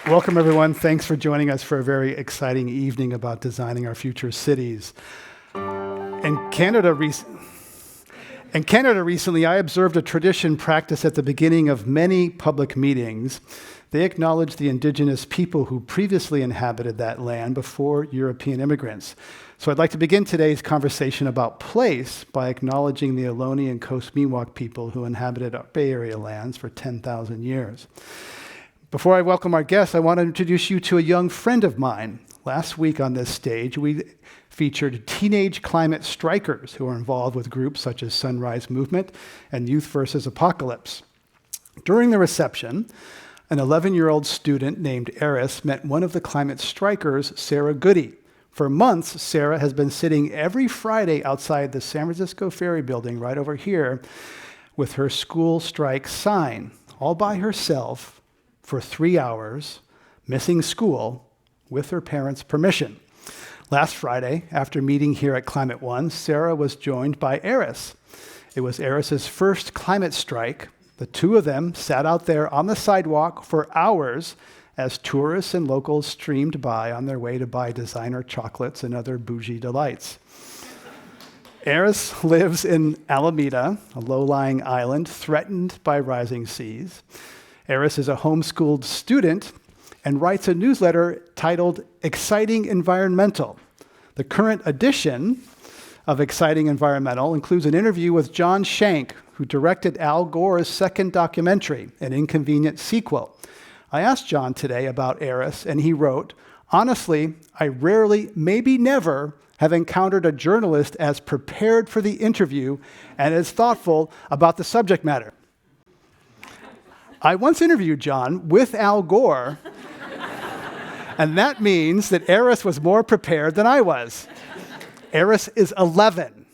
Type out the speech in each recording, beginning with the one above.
Welcome, everyone. Thanks for joining us for a very exciting evening about designing our future cities. In Canada recently, I observed a tradition practiced at the beginning of many public meetings. They acknowledged the indigenous people who previously inhabited that land before European immigrants. So I'd like to begin today's conversation about place by acknowledging the Ohlone and Coast Miwok people who inhabited our Bay Area lands for 10,000 years. Before I welcome our guests, I want to introduce you to a young friend of mine. Last week on this stage, we featured teenage climate strikers who are involved with groups such as Sunrise Movement and Youth versus Apocalypse. During the reception, an 11-year-old student named Eris met one of the climate strikers, Sarah Goody. For months, Sarah has been sitting every Friday outside the San Francisco Ferry Building right over here with her school strike sign, all by herself, for 3 hours, missing school, with her parents' permission. Last Friday, after meeting here at Climate One, Sarah was joined by Eris. It was Eris's first climate strike. The two of them sat out there on the sidewalk for hours as tourists and locals streamed by on their way to buy designer chocolates and other bougie delights. Eris lives in Alameda, a low-lying island threatened by rising seas. Eris is a homeschooled student and writes a newsletter titled Exciting Environmental. The current edition of Exciting Environmental includes an interview with John Shank, who directed Al Gore's second documentary, An Inconvenient Sequel. I asked John today about Eris, and he wrote, "Honestly, I rarely, maybe never, have encountered a journalist as prepared for the interview and as thoughtful about the subject matter." I once interviewed John with Al Gore, and that means that Eris was more prepared than I was. Eris is 11.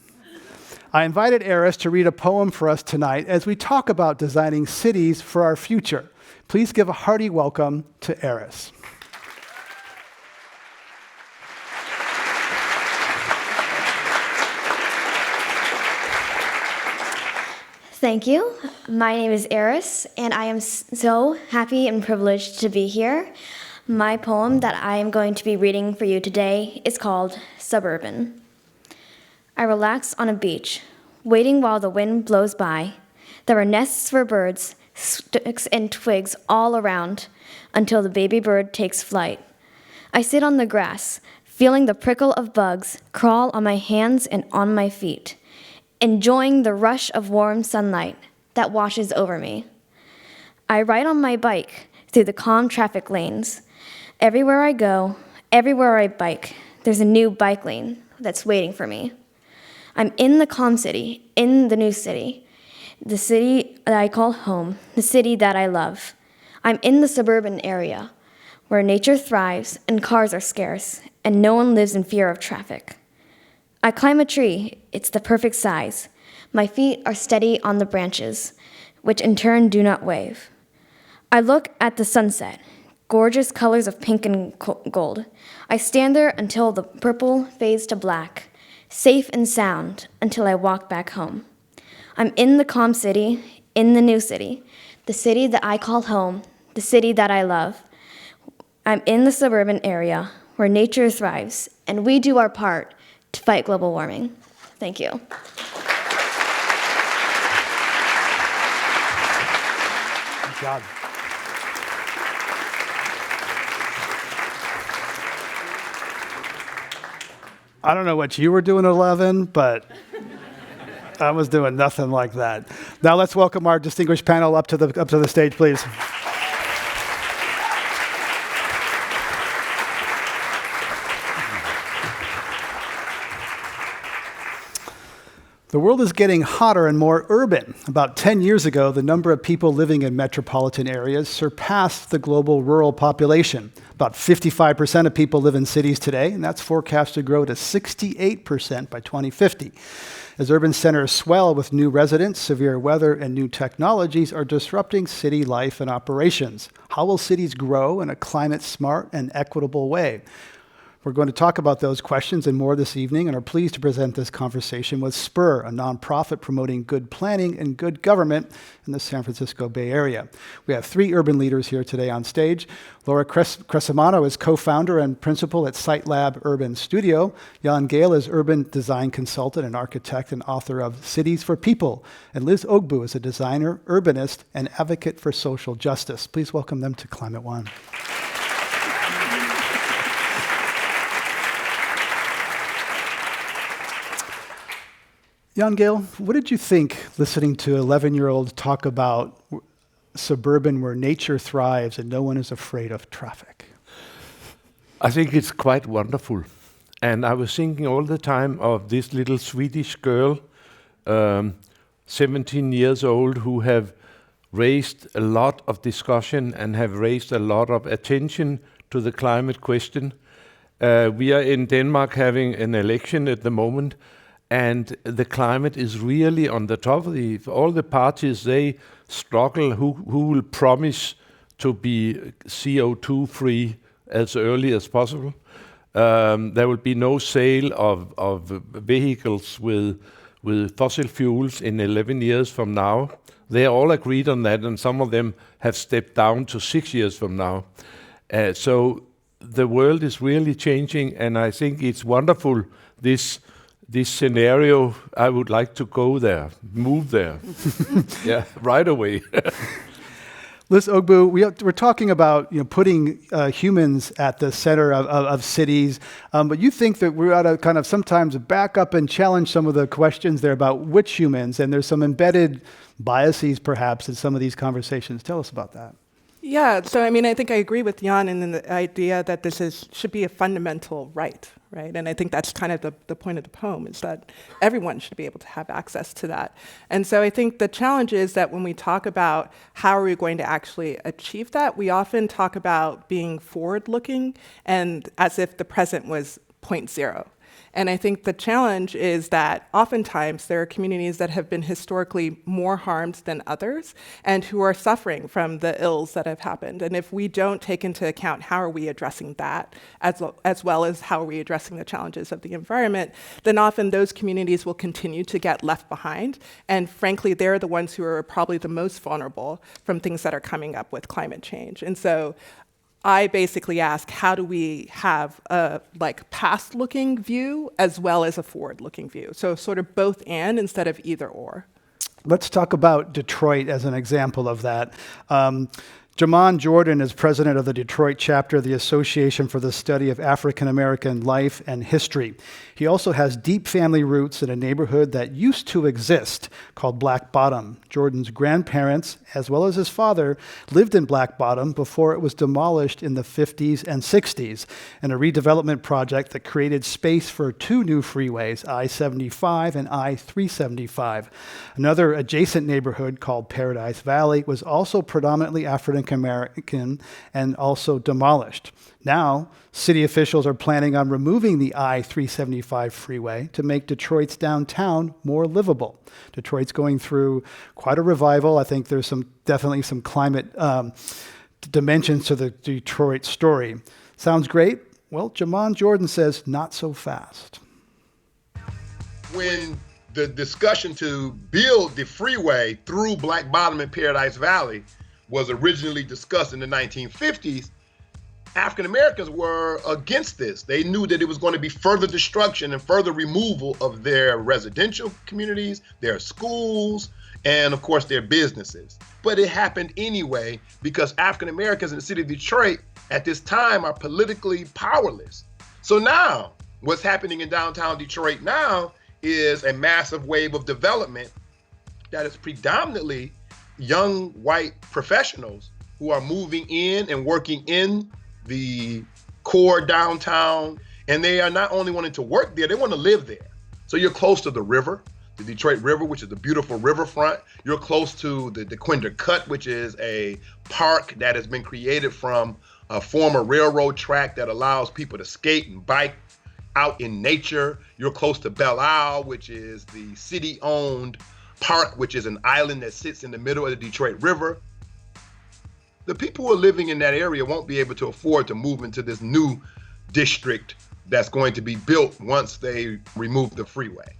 I invited Eris to read a poem for us tonight as we talk about designing cities for our future. Please give a hearty welcome to Eris. Thank you. My name is Eris, and I am so happy and privileged to be here. My poem that I am going to be reading for you today is called Suburban. I relax on a beach, waiting while the wind blows by. There are nests for birds, sticks and twigs all around, until the baby bird takes flight. I sit on the grass, feeling the prickle of bugs crawl on my hands and on my feet, enjoying the rush of warm sunlight that washes over me. I ride on my bike through the calm traffic lanes. Everywhere I go, everywhere I bike, there's a new bike lane that's waiting for me. I'm in the calm city, in the new city, the city that I call home, the city that I love. I'm in the suburban area, where nature thrives and cars are scarce, and no one lives in fear of traffic. I climb a tree, it's the perfect size. My feet are steady on the branches, which in turn do not wave. I look at the sunset, gorgeous colors of pink and gold. I stand there until the purple fades to black, safe and sound until I walk back home. I'm in the calm city, in the new city, the city that I call home, the city that I love. I'm in the suburban area where nature thrives, and we do our part to fight global warming. Thank you. Good job. I don't know what you were doing at 11, but I was doing nothing like that. Now let's welcome our distinguished panel up to the stage, please. The world is getting hotter and more urban. About 10 years ago, the number of people living in metropolitan areas surpassed the global rural population. About 55% of people live in cities today, and that's forecast to grow to 68% by 2050. As urban centers swell with new residents, severe weather and new technologies are disrupting city life and operations. How will cities grow in a climate-smart and equitable way? We're going to talk about those questions and more this evening and are pleased to present this conversation with Spur, a nonprofit promoting good planning and good government in the San Francisco Bay Area. We have 3 urban leaders here today on stage. Laura Crescimano is co-founder and principal at Site Lab Urban Studio. Jan Gehl is urban design consultant and architect and author of Cities for People. And Liz Ogbu is a designer, urbanist, and advocate for social justice. Please welcome them to Climate One. Jan Gehl, what did you think listening to 11-year-olds talk about suburban where nature thrives and no one is afraid of traffic? I think it's quite wonderful. And I was thinking all the time of this little Swedish girl, 17 years old, who have raised a lot of discussion and have raised a lot of attention to the climate question. We are in Denmark having an election at the moment, and the climate is really on the top of all the parties. They struggle who will promise to be CO2 free as early as possible. There will be no sale of vehicles with fossil fuels in 11 years from now. They all agreed on that, and some of them have stepped down to 6 years from now. So the world is really changing, and I think it's wonderful, this scenario. I would like to go there, move there, yeah, right away. Liz Ogbu, we're talking about putting humans at the center of cities, but you think that we ought to kind of sometimes back up and challenge some of the questions there about which humans, and there's some embedded biases perhaps in some of these conversations. Tell us about that. Yeah, so I mean, I think I agree with Jan in the idea that this should be a fundamental right? And I think that's kind of the point of the poem, is that everyone should be able to have access to that. And so I think the challenge is that when we talk about how are we going to actually achieve that, we often talk about being forward-looking and as if the present was point zero. And I think the challenge is that oftentimes there are communities that have been historically more harmed than others and who are suffering from the ills that have happened. And if we don't take into account how are we addressing that, as well as how are we addressing the challenges of the environment, then often those communities will continue to get left behind. And frankly, they're the ones who are probably the most vulnerable from things that are coming up with climate change. And so I basically ask, how do we have a past-looking view as well as a forward-looking view? So sort of both and instead of either or. Let's talk about Detroit as an example of that. Jaman Jordan is president of the Detroit chapter of the Association for the Study of African American Life and History. He also has deep family roots in a neighborhood that used to exist called Black Bottom. Jordan's grandparents, as well as his father, lived in Black Bottom before it was demolished in the 50s and 60s in a redevelopment project that created space for 2 new freeways, I-75 and I-375. Another adjacent neighborhood called Paradise Valley was also predominantly African American and also demolished. Now, city officials are planning on removing the I-375 freeway to make Detroit's downtown more livable. Detroit's going through quite a revival. I think there's definitely some climate dimensions to the Detroit story. Sounds great? Well, Jaman Jordan says not so fast. When the discussion to build the freeway through Black Bottom and Paradise Valley was originally discussed in the 1950s, African Americans were against this. They knew that it was going to be further destruction and further removal of their residential communities, their schools, and of course their businesses. But it happened anyway because African Americans in the city of Detroit at this time are politically powerless. So now what's happening in downtown Detroit now is a massive wave of development that is predominantly young white professionals who are moving in and working in the core downtown, and they are not only wanting to work there, they want to live there. So you're close to the river, the Detroit River, which is the beautiful riverfront. You're close to the DeQuinder Cut, which is a park that has been created from a former railroad track that allows people to skate and bike out in nature. You're close to Belle Isle, which is the city-owned park, which is an island that sits in the middle of the Detroit River. The people who are living in that area won't be able to afford to move into this new district that's going to be built once they remove the freeway.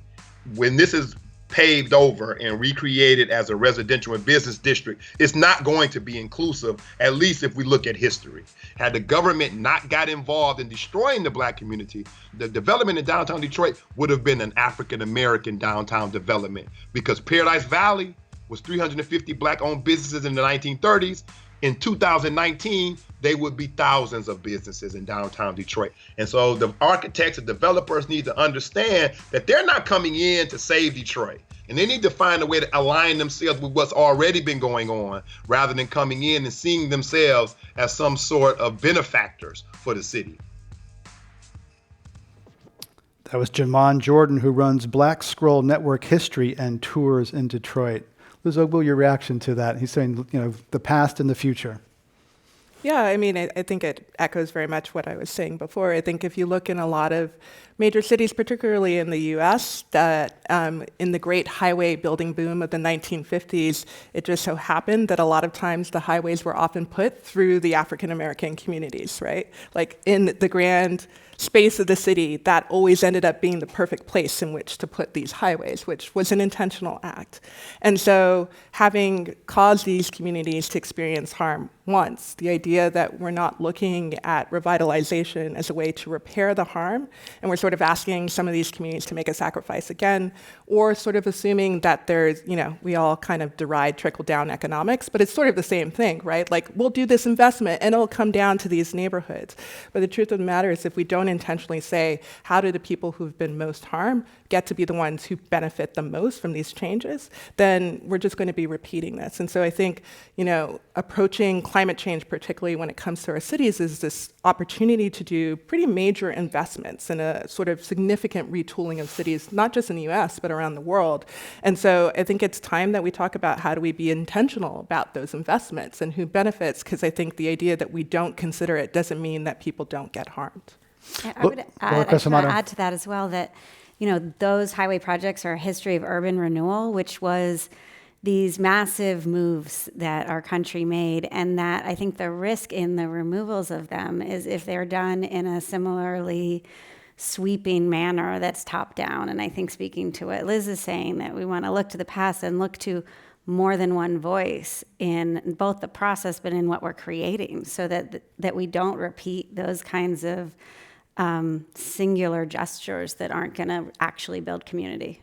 When this is paved over and recreated as a residential and business district, it's not going to be inclusive, at least if we look at history. Had the government not got involved in destroying the Black community, the development in downtown Detroit would have been an African-American downtown development, because Paradise Valley was 350 Black-owned businesses in the 1930s. In 2019, they would be thousands of businesses in downtown Detroit. And so the architects and developers need to understand that they're not coming in to save Detroit. And they need to find a way to align themselves with what's already been going on, rather than coming in and seeing themselves as some sort of benefactors for the city. That was Jamon Jordan, who runs Black Scroll Network History and Tours in Detroit. Liz Ogbu, your reaction to that? He's saying, the past and the future. Yeah, I mean, I think it echoes very much what I was saying before. I think if you look in a lot of major cities, particularly in the US, that in the great highway building boom of the 1950s, it just so happened that a lot of times the highways were often put through the African American communities, right? Like in the grand space of the city, that always ended up being the perfect place in which to put these highways, which was an intentional act. And so having caused these communities to experience harm once, the idea that we're not looking at revitalization as a way to repair the harm, and we're sort of asking some of these communities to make a sacrifice again, or sort of assuming that there's, we all kind of deride trickle-down economics, but it's sort of the same thing, right? Like, we'll do this investment and it'll come down to these neighborhoods. But the truth of the matter is, if we don't intentionally say, how do the people who've been most harmed get to be the ones who benefit the most from these changes, then we're just going to be repeating this. And so I think, approaching climate change, particularly when it comes to our cities, is this opportunity to do pretty major investments in a sort of significant retooling of cities, not just in the US, but around the world. And so I think it's time that we talk about how do we be intentional about those investments and who benefits, because I think the idea that we don't consider it doesn't mean that people don't get harmed. I would add to that as well that, those highway projects are a history of urban renewal, which was these massive moves that our country made, and that I think the risk in the removals of them is if they're done in a similarly sweeping manner that's top down. And I think, speaking to what Liz is saying, that we want to look to the past and look to more than one voice in both the process but in what we're creating, so that we don't repeat those kinds of singular gestures that aren't going to actually build community.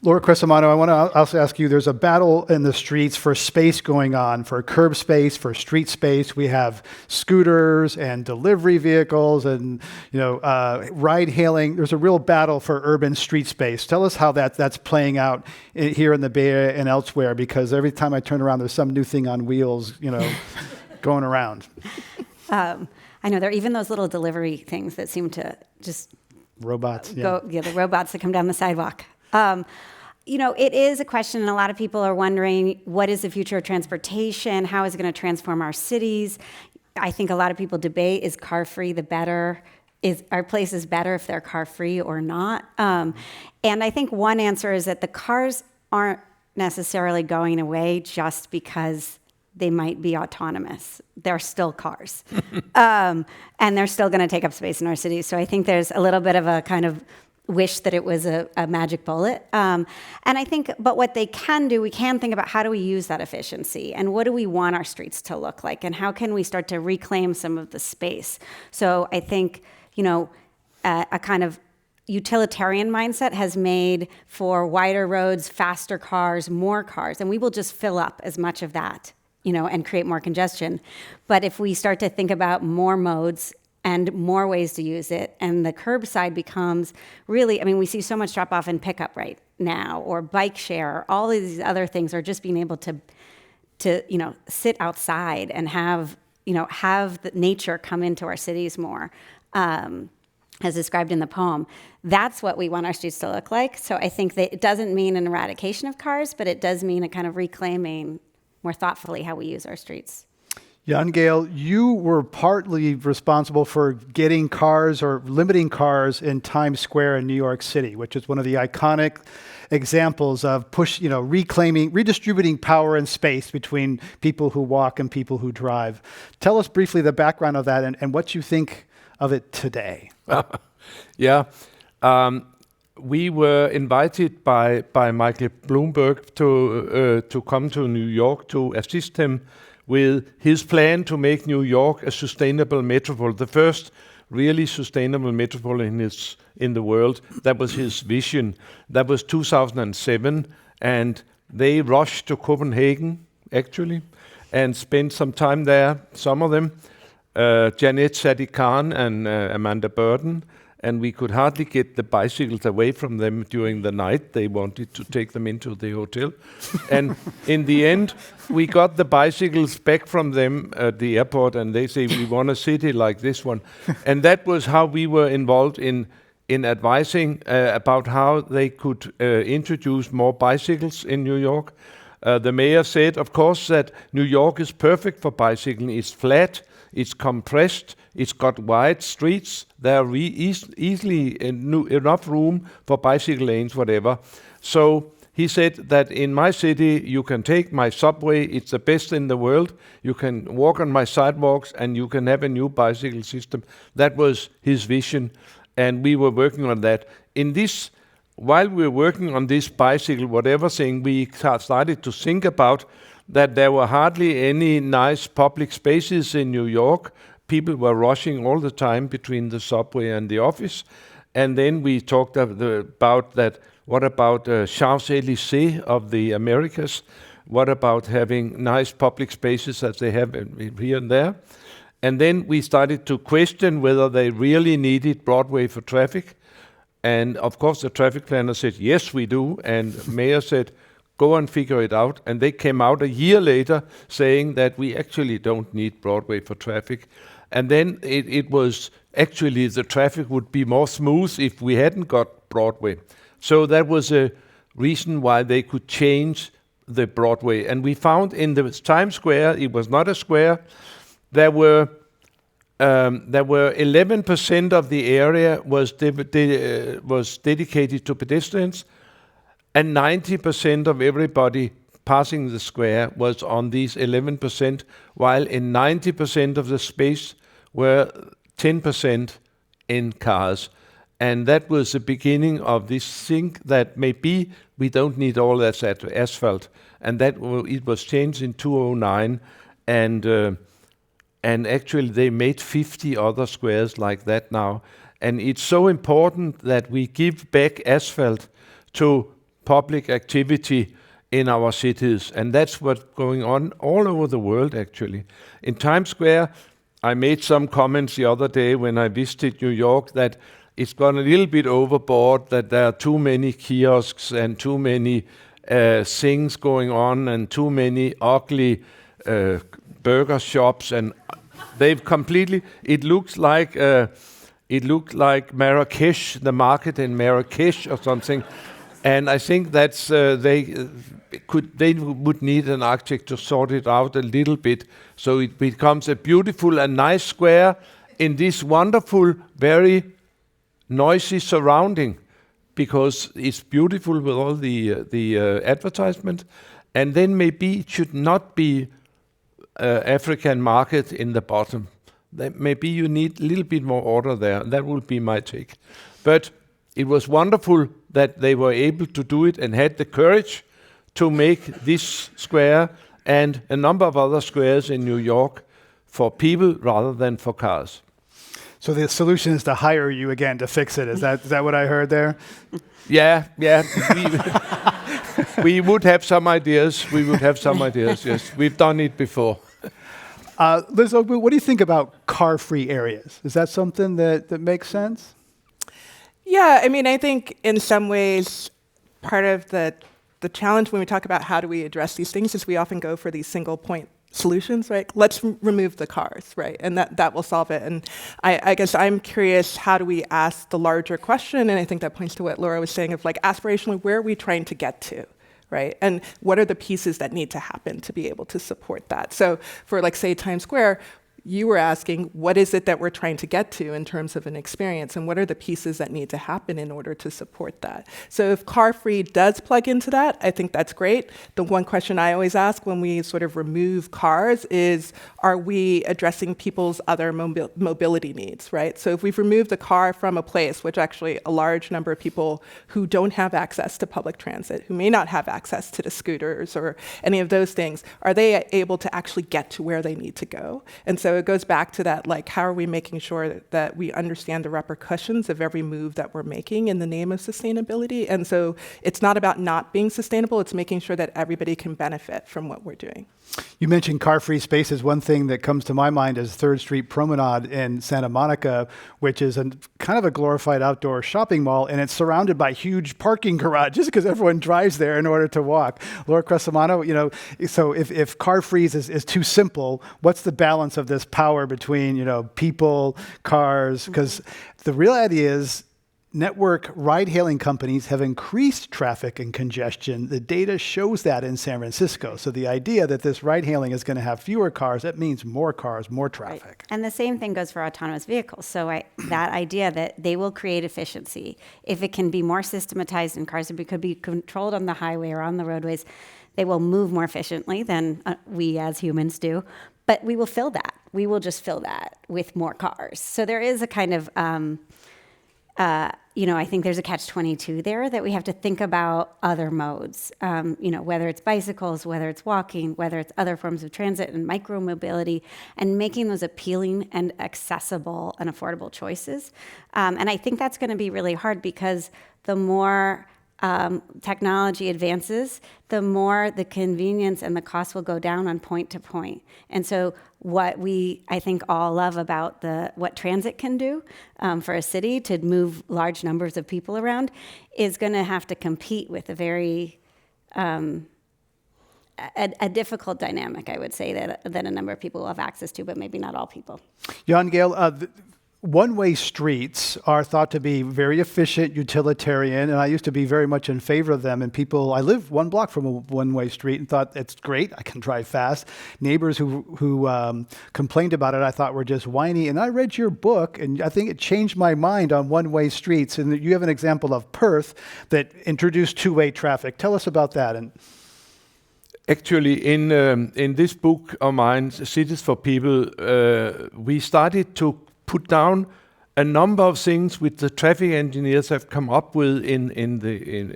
Laura Crescimano, I want to also ask you, there's a battle in the streets for space going on, for curb space, for street space. We have scooters and delivery vehicles and, ride hailing. There's a real battle for urban street space. Tell us how that's playing out here in the Bay Area and elsewhere, because every time I turn around, there's some new thing on wheels, going around. I know, there are even those little delivery things that seem to just robots. The robots that come down the sidewalk. It is a question, and a lot of people are wondering, what is the future of transportation? How is it going to transform our cities? I think a lot of people debate, is car-free the better? Is our places better if they're car-free or not? And I think one answer is that the cars aren't necessarily going away just because they might be autonomous. They're still cars. And they're still going to take up space in our cities. So I think there's a little bit of a kind of wish that it was a magic bullet. And I think, but what they can do, we can think about how do we use that efficiency and what do we want our streets to look like and how can we start to reclaim some of the space. So I think, a kind of utilitarian mindset has made for wider roads, faster cars, more cars, and we will just fill up as much of that, and create more congestion. But if we start to think about more modes and more ways to use it, and the curbside becomes really, we see so much drop off in pickup right now, or bike share, all of these other things, are just being able to sit outside and have the nature come into our cities more, as described in the poem. That's what we want our streets to look like. So I think that it doesn't mean an eradication of cars, but it does mean a kind of reclaiming more thoughtfully how we use our streets. Jan Gehl, you were partly responsible for getting cars or limiting cars in Times Square in New York City, which is one of the iconic examples of redistributing power and space between people who walk and people who drive. Tell us briefly the background of that and what you think of it today? Yeah. We were invited by Michael Bloomberg to come to New York to assist him with his plan to make New York a sustainable metropole, the first really sustainable metropole in the world. That was his vision. That was 2007, and they rushed to Copenhagen, actually, and spent some time there, some of them, Janet Sadiq-Khan and Amanda Burton, and we could hardly get the bicycles away from them during the night. They wanted to take them into the hotel. And in the end, we got the bicycles back from them at the airport, and they say, we want a city like this one. And that was how we were involved in advising about how they could introduce more bicycles in New York. The mayor said, of course, that New York is perfect for bicycling. It's flat, it's compressed, it's got wide streets. There are easily enough room for bicycle lanes, whatever. So he said that in my city, you can take my subway. It's the best in the world. You can walk on my sidewalks, and you can have a new bicycle system. That was his vision, and we were working on that. While we were working on this bicycle, whatever thing, we started to think about that there were hardly any nice public spaces in New York. People were rushing all the time between the subway and the office. And then we talked about that. What about Champs-Élysées of the Americas? What about having nice public spaces as they have here and there? And then we started to question whether they really needed Broadway for traffic. And of course, the traffic planner said, yes, we do. And mayor said, go and figure it out. And they came out a year later saying that we actually don't need Broadway for traffic. And then it was actually the traffic would be more smooth if we hadn't got Broadway. So that was a reason why they could change the Broadway. And we found in the Times Square, it was not a square, there were 11% of the area was dedicated to pedestrians, and 90% of everybody passing the square was on these 11%, while in 90% of the space were 10% in cars. And that was the beginning of this thing that maybe we don't need all that asphalt. And that it was changed in 2009, and actually they made 50 other squares like that now. And it's so important that we give back asphalt to public activity in our cities. And that's what's going on all over the world, actually. In Times Square, I made some comments the other day when I visited New York that it's gone a little bit overboard, that there are too many kiosks and too many things going on and too many ugly burger shops, and they've completely. It looked like Marrakesh, the market in Marrakesh or something, and I think that's they would need an architect to sort it out a little bit so it becomes a beautiful and nice square in this wonderful, very noisy surrounding, because it's beautiful with all the advertisement, and then maybe it should not be African market in the bottom. Maybe you need a little bit more order there. That would be my take. But it was wonderful that they were able to do it and had the courage to make this square and a number of other squares in New York for people rather than for cars. So the solution is to hire you again to fix it. Is that what I heard there? Yeah. We would have some ideas. Yes. We've done it before. Liz Ogbu, what do you think about car-free areas? Is that something that makes sense? Yeah, I mean, I think in some ways, part of the challenge when we talk about how do we address these things is we often go for these single point solutions, right? Let's remove the cars, right? And that will solve it. And I guess I'm curious, how do we ask the larger question? And I think that points to what Laura was saying of like aspirationally, where are we trying to get to? Right? And what are the pieces that need to happen to be able to support that? So for like, say, Times Square, you were asking, what is it that we're trying to get to in terms of an experience, and what are the pieces that need to happen in order to support that? So if car-free does plug into that, I think that's great. The one question I always ask when we sort of remove cars is, are we addressing people's other mobility needs, right? So if we've removed the car from a place, which actually a large number of people who don't have access to public transit, who may not have access to the scooters or any of those things, are they able to actually get to where they need to go? And so it goes back to that, like, how are we making sure that we understand the repercussions of every move that we're making in the name of sustainability? And so it's not about not being sustainable, it's making sure that everybody can benefit from what we're doing. You mentioned car-free spaces. One thing that comes to my mind is 3rd Street Promenade in Santa Monica, which is kind of a glorified outdoor shopping mall, and it's surrounded by huge parking garages because everyone drives there in order to walk. Laura Crescimano, so if car-free is too simple, what's the balance of this power between, people, cars? Because the reality is, network ride-hailing companies have increased traffic and congestion. The data shows that in San Francisco. So the idea that this ride-hailing is going to have fewer cars, that means more cars, more traffic. Right. And the same thing goes for autonomous vehicles. So that idea that they will create efficiency, if it can be more systematized in cars, if it could be controlled on the highway or on the roadways, they will move more efficiently than we as humans do. But we will fill that. We will just fill that with more cars. So there is a kind of I think there's a catch-22 there that we have to think about other modes, whether it's bicycles, whether it's walking, whether it's other forms of transit and micromobility, and making those appealing and accessible and affordable choices. And I think that's going to be really hard because the more technology advances, the more the convenience and the cost will go down on point to point. And so what I think all love about what transit can do for a city to move large numbers of people around is going to have to compete with a very a difficult dynamic, I would say, that a number of people will have access to, but maybe not all people. Jan Gehl, one-way streets are thought to be very efficient, utilitarian, and I used to be very much in favor of them. And I live 1 block from a one-way street and thought, it's great, I can drive fast. Neighbors who complained about it, I thought were just whiny. And I read your book, and I think it changed my mind on one-way streets. And you have an example of Perth that introduced two-way traffic. Tell us about that. And actually, in this book of mine, Cities for People, we started to put down a number of things which the traffic engineers have come up with in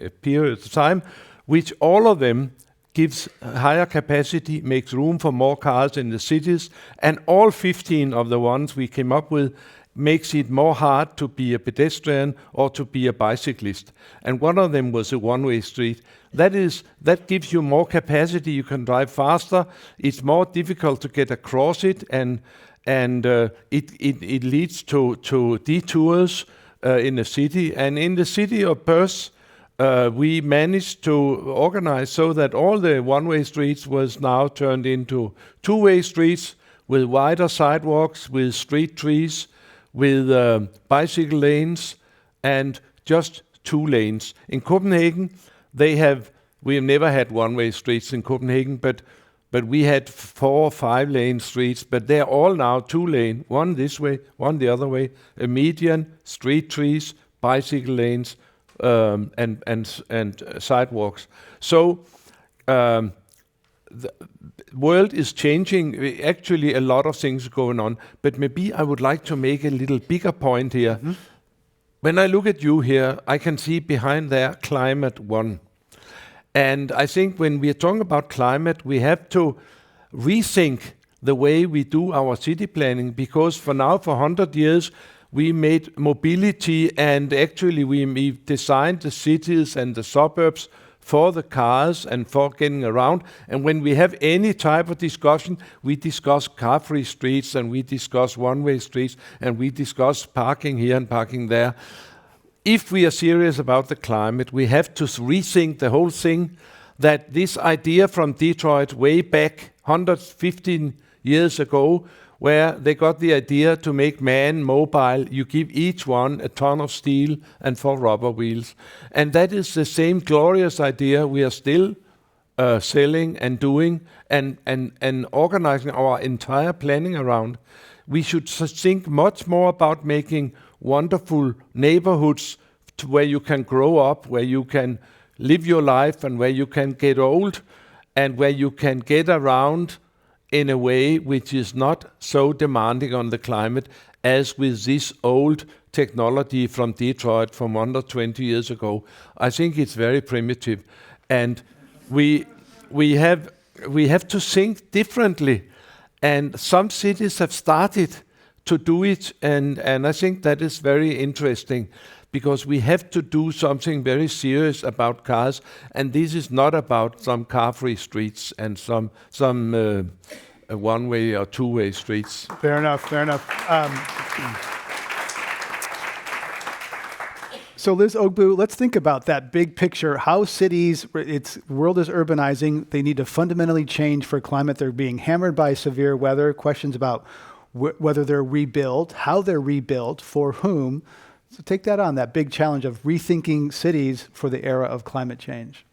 a period of time, which all of them gives higher capacity, makes room for more cars in the cities, and all 15 of the ones we came up with makes it more hard to be a pedestrian or to be a bicyclist. And one of them was a one-way street. That gives you more capacity, you can drive faster, it's more difficult to get across it, and it leads to detours in the city. And in the city of Perth, we managed to organize so that all the one-way streets was now turned into two-way streets with wider sidewalks, with street trees, with bicycle lanes, and just 2 lanes. In Copenhagen, we have never had one-way streets in Copenhagen, but we had 4 or 5 lane streets, but they're all now 2 lane, one this way, one the other way, a median, street trees, bicycle lanes, and sidewalks. So the world is changing. Actually, a lot of things going on, but maybe I would like to make a little bigger point here. Mm-hmm. When I look at you here, I can see behind there Climate One. And I think when we are talking about climate, we have to rethink the way we do our city planning, because for 100 years, we made mobility, and actually we designed the cities and the suburbs for the cars and for getting around. And when we have any type of discussion, we discuss car-free streets, and we discuss one-way streets, and we discuss parking here and parking there. If we are serious about the climate, we have to rethink the whole thing, that this idea from Detroit way back 115 years ago, where they got the idea to make man mobile, you give each one a ton of steel and 4 rubber wheels. And that is the same glorious idea we are still selling and doing and organizing our entire planning around. We should think much more about making wonderful neighborhoods to where you can grow up, where you can live your life and where you can get old and where you can get around in a way which is not so demanding on the climate as with this old technology from Detroit from 120 years ago. I think it's very primitive. And we have to think differently. And some cities have started to do it, and I think that is very interesting, because we have to do something very serious about cars, and this is not about some car-free streets and some one-way or two-way streets. Fair enough, fair enough. So Liz Ogbu, let's think about that big picture. How cities, world is urbanizing. They need to fundamentally change for climate. They're being hammered by severe weather. Questions about whether they're rebuilt, how they're rebuilt, for whom. So take that on, that big challenge of rethinking cities for the era of climate change.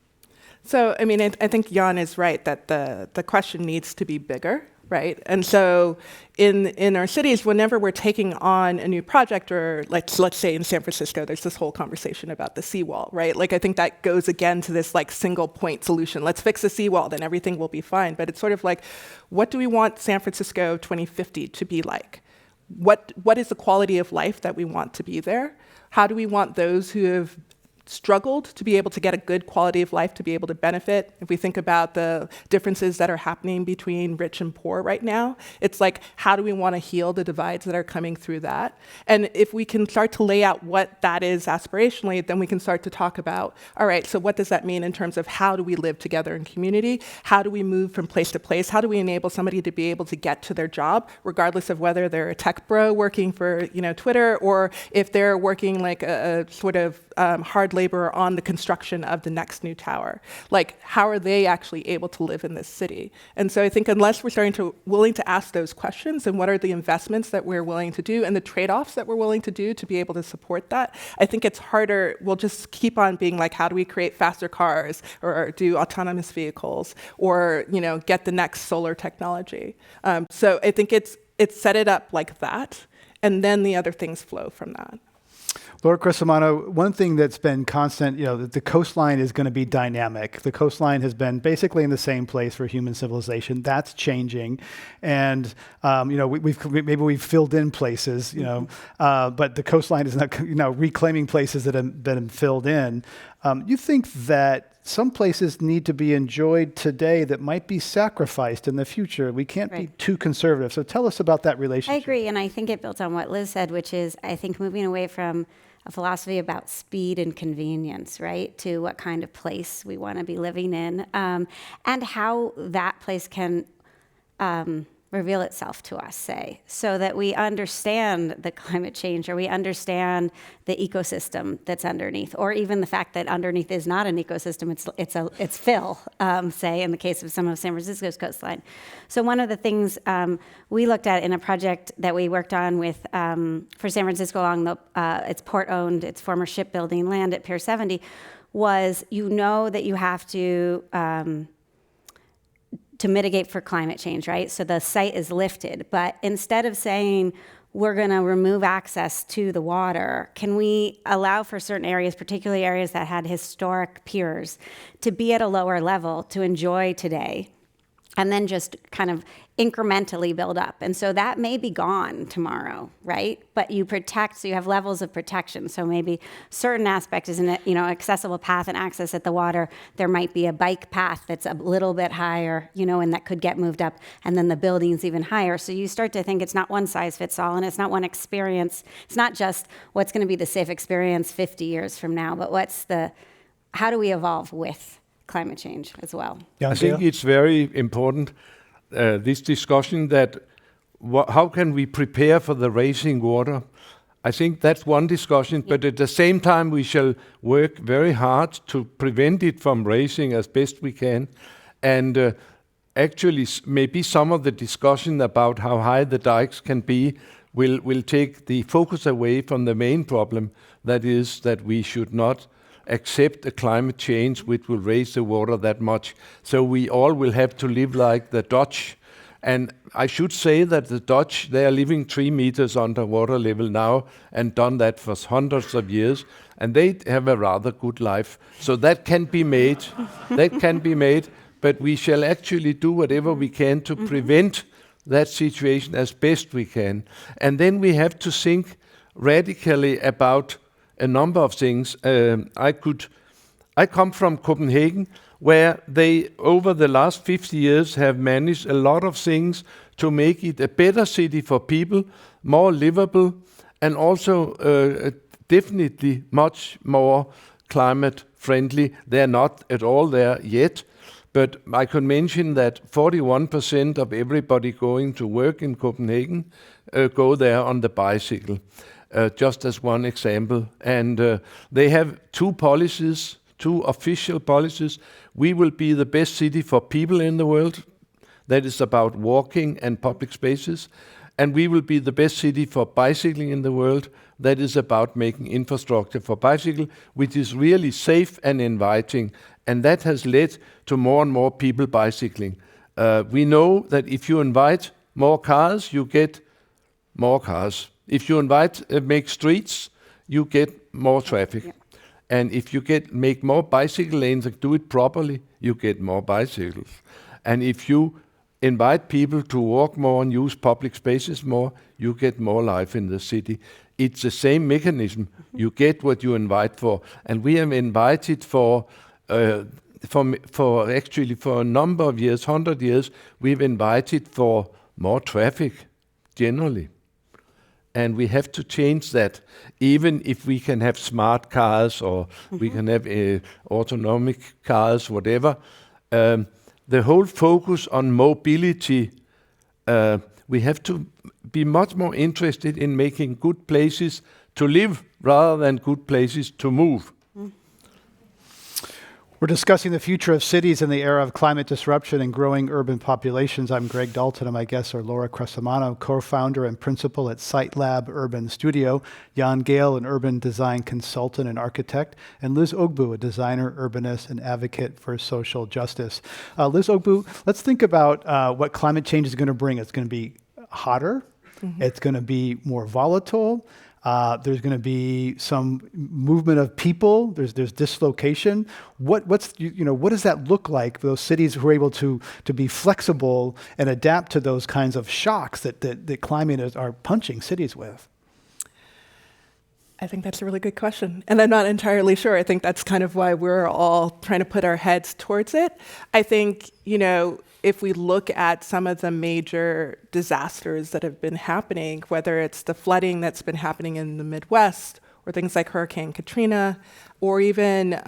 So, I mean, I think Jan is right that the question needs to be bigger, right? And so in our cities, whenever we're taking on a new project, or let's say in San Francisco, there's this whole conversation about the seawall, right? Like, I think that goes again to this like single point solution. Let's fix the seawall, then everything will be fine. But it's sort of like, what do we want San Francisco 2050 to be like? What is the quality of life that we want to be there? How do we want those who have struggled to be able to get a good quality of life, to be able to benefit? If we think about the differences that are happening between rich and poor right now, it's like, how do we want to heal the divides that are coming through that? And if we can start to lay out what that is aspirationally, then we can start to talk about, all right, so what does that mean in terms of how do we live together in community? How do we move from place to place? How do we enable somebody to be able to get to their job, regardless of whether they're a tech bro working for Twitter, or if they're working like a sort of hard labor on the construction of the next new tower? Like, how are they actually able to live in this city? And so I think unless we're willing to ask those questions, and what are the investments that we're willing to do and the trade-offs that we're willing to do to be able to support that, I think it's harder. We'll just keep on being like, how do we create faster cars, or do autonomous vehicles, or get the next solar technology? So I think it's set it up like that, and then the other things flow from that. Lord Crescimano, one thing that's been constant, the coastline is going to be dynamic. The coastline has been basically in the same place for human civilization. That's changing, and we've filled in places, but the coastline is not, reclaiming places that have been filled in. You think that some places need to be enjoyed today that might be sacrificed in the future? We can't be too conservative. So tell us about that relationship. I agree, and I think it builds on what Liz said, which is, I think, moving away from a philosophy about speed and convenience, right, to what kind of place we want to be living in, and how that place can reveal itself to us, say, so that we understand the climate change, or we understand the ecosystem that's underneath, or even the fact that underneath is not an ecosystem, it's fill, say, in the case of some of San Francisco's coastline. So one of the things we looked at in a project that we worked on with for San Francisco along its port-owned, its former shipbuilding land at Pier 70, was that you have to mitigate for climate change, right? So the site is lifted, but instead of saying we're going to remove access to the water, can we allow for certain areas, particularly areas that had historic piers, to be at a lower level to enjoy today, and then just kind of incrementally build up? And so that may be gone tomorrow, right? But you protect, so you have levels of protection. So maybe certain aspects is an accessible path and access at the water. There might be a bike path that's a little bit higher, and that could get moved up, and then the building's even higher. So you start to think it's not one size fits all, and it's not one experience. It's not just what's going to be the safe experience 50 years from now, but how do we evolve with climate change as well? Jan I think Gehl? it's very important, this discussion, that how can we prepare for the rising water? I think that's one discussion, but at the same time we shall work very hard to prevent it from rising as best we can. And actually maybe some of the discussion about how high the dikes can be will take the focus away from the main problem, that is that we should not accept a climate change which will raise the water that much. So we all will have to live like the Dutch. And I should say that the Dutch, they are living 3 meters under water level now and done that for hundreds of years. And they have a rather good life. So that can be made. That can be made. But we shall actually do whatever we can to prevent that situation as best we can. And then we have to think radically about a number of things. I come from Copenhagen, where they, over the last 50 years, have managed a lot of things to make it a better city for people, more livable, and also definitely much more climate friendly. They're not at all there yet, but I can mention that 41% of everybody going to work in Copenhagen go there on the bicycle, just as one example. And they have two official policies. We will be the best city for people in the world. That is about walking and public spaces. And we will be the best city for bicycling in the world. That is about making infrastructure for bicycle, which is really safe and inviting. And that has led to more and more people bicycling. We know that if you invite more cars, you get more cars. If you make streets, you get more traffic. Yeah. And if you make more bicycle lanes and do it properly, you get more bicycles. And if you invite people to walk more and use public spaces more, you get more life in the city. It's the same mechanism. You get what you invite for. And we have invited for a number of years, 100 years, we've invited for more traffic generally. And we have to change that, even if we can have smart cars or we can have autonomic cars, whatever. The whole focus on mobility, we have to be much more interested in making good places to live rather than good places to move. We're discussing the future of cities in the era of climate disruption and growing urban populations. I'm Greg Dalton, and my guests are Laura Crescimano, co-founder and principal at SiteLab Urban Studio, Jan Gehl, an urban design consultant and architect, and Liz Ogbu, a designer, urbanist, and advocate for social justice. Liz Ogbu, let's think about what climate change is going to bring. It's going to be hotter. Mm-hmm. It's going to be more volatile. There's going to be some movement of people. There's dislocation. What does that look like for those cities who are able to be flexible and adapt to those kinds of shocks that the climate are punching cities with? I think that's a really good question. And I'm not entirely sure. I think that's kind of why we're all trying to put our heads towards it. I think, if we look at some of the major disasters that have been happening, whether it's the flooding that's been happening in the Midwest, or things like Hurricane Katrina, or even,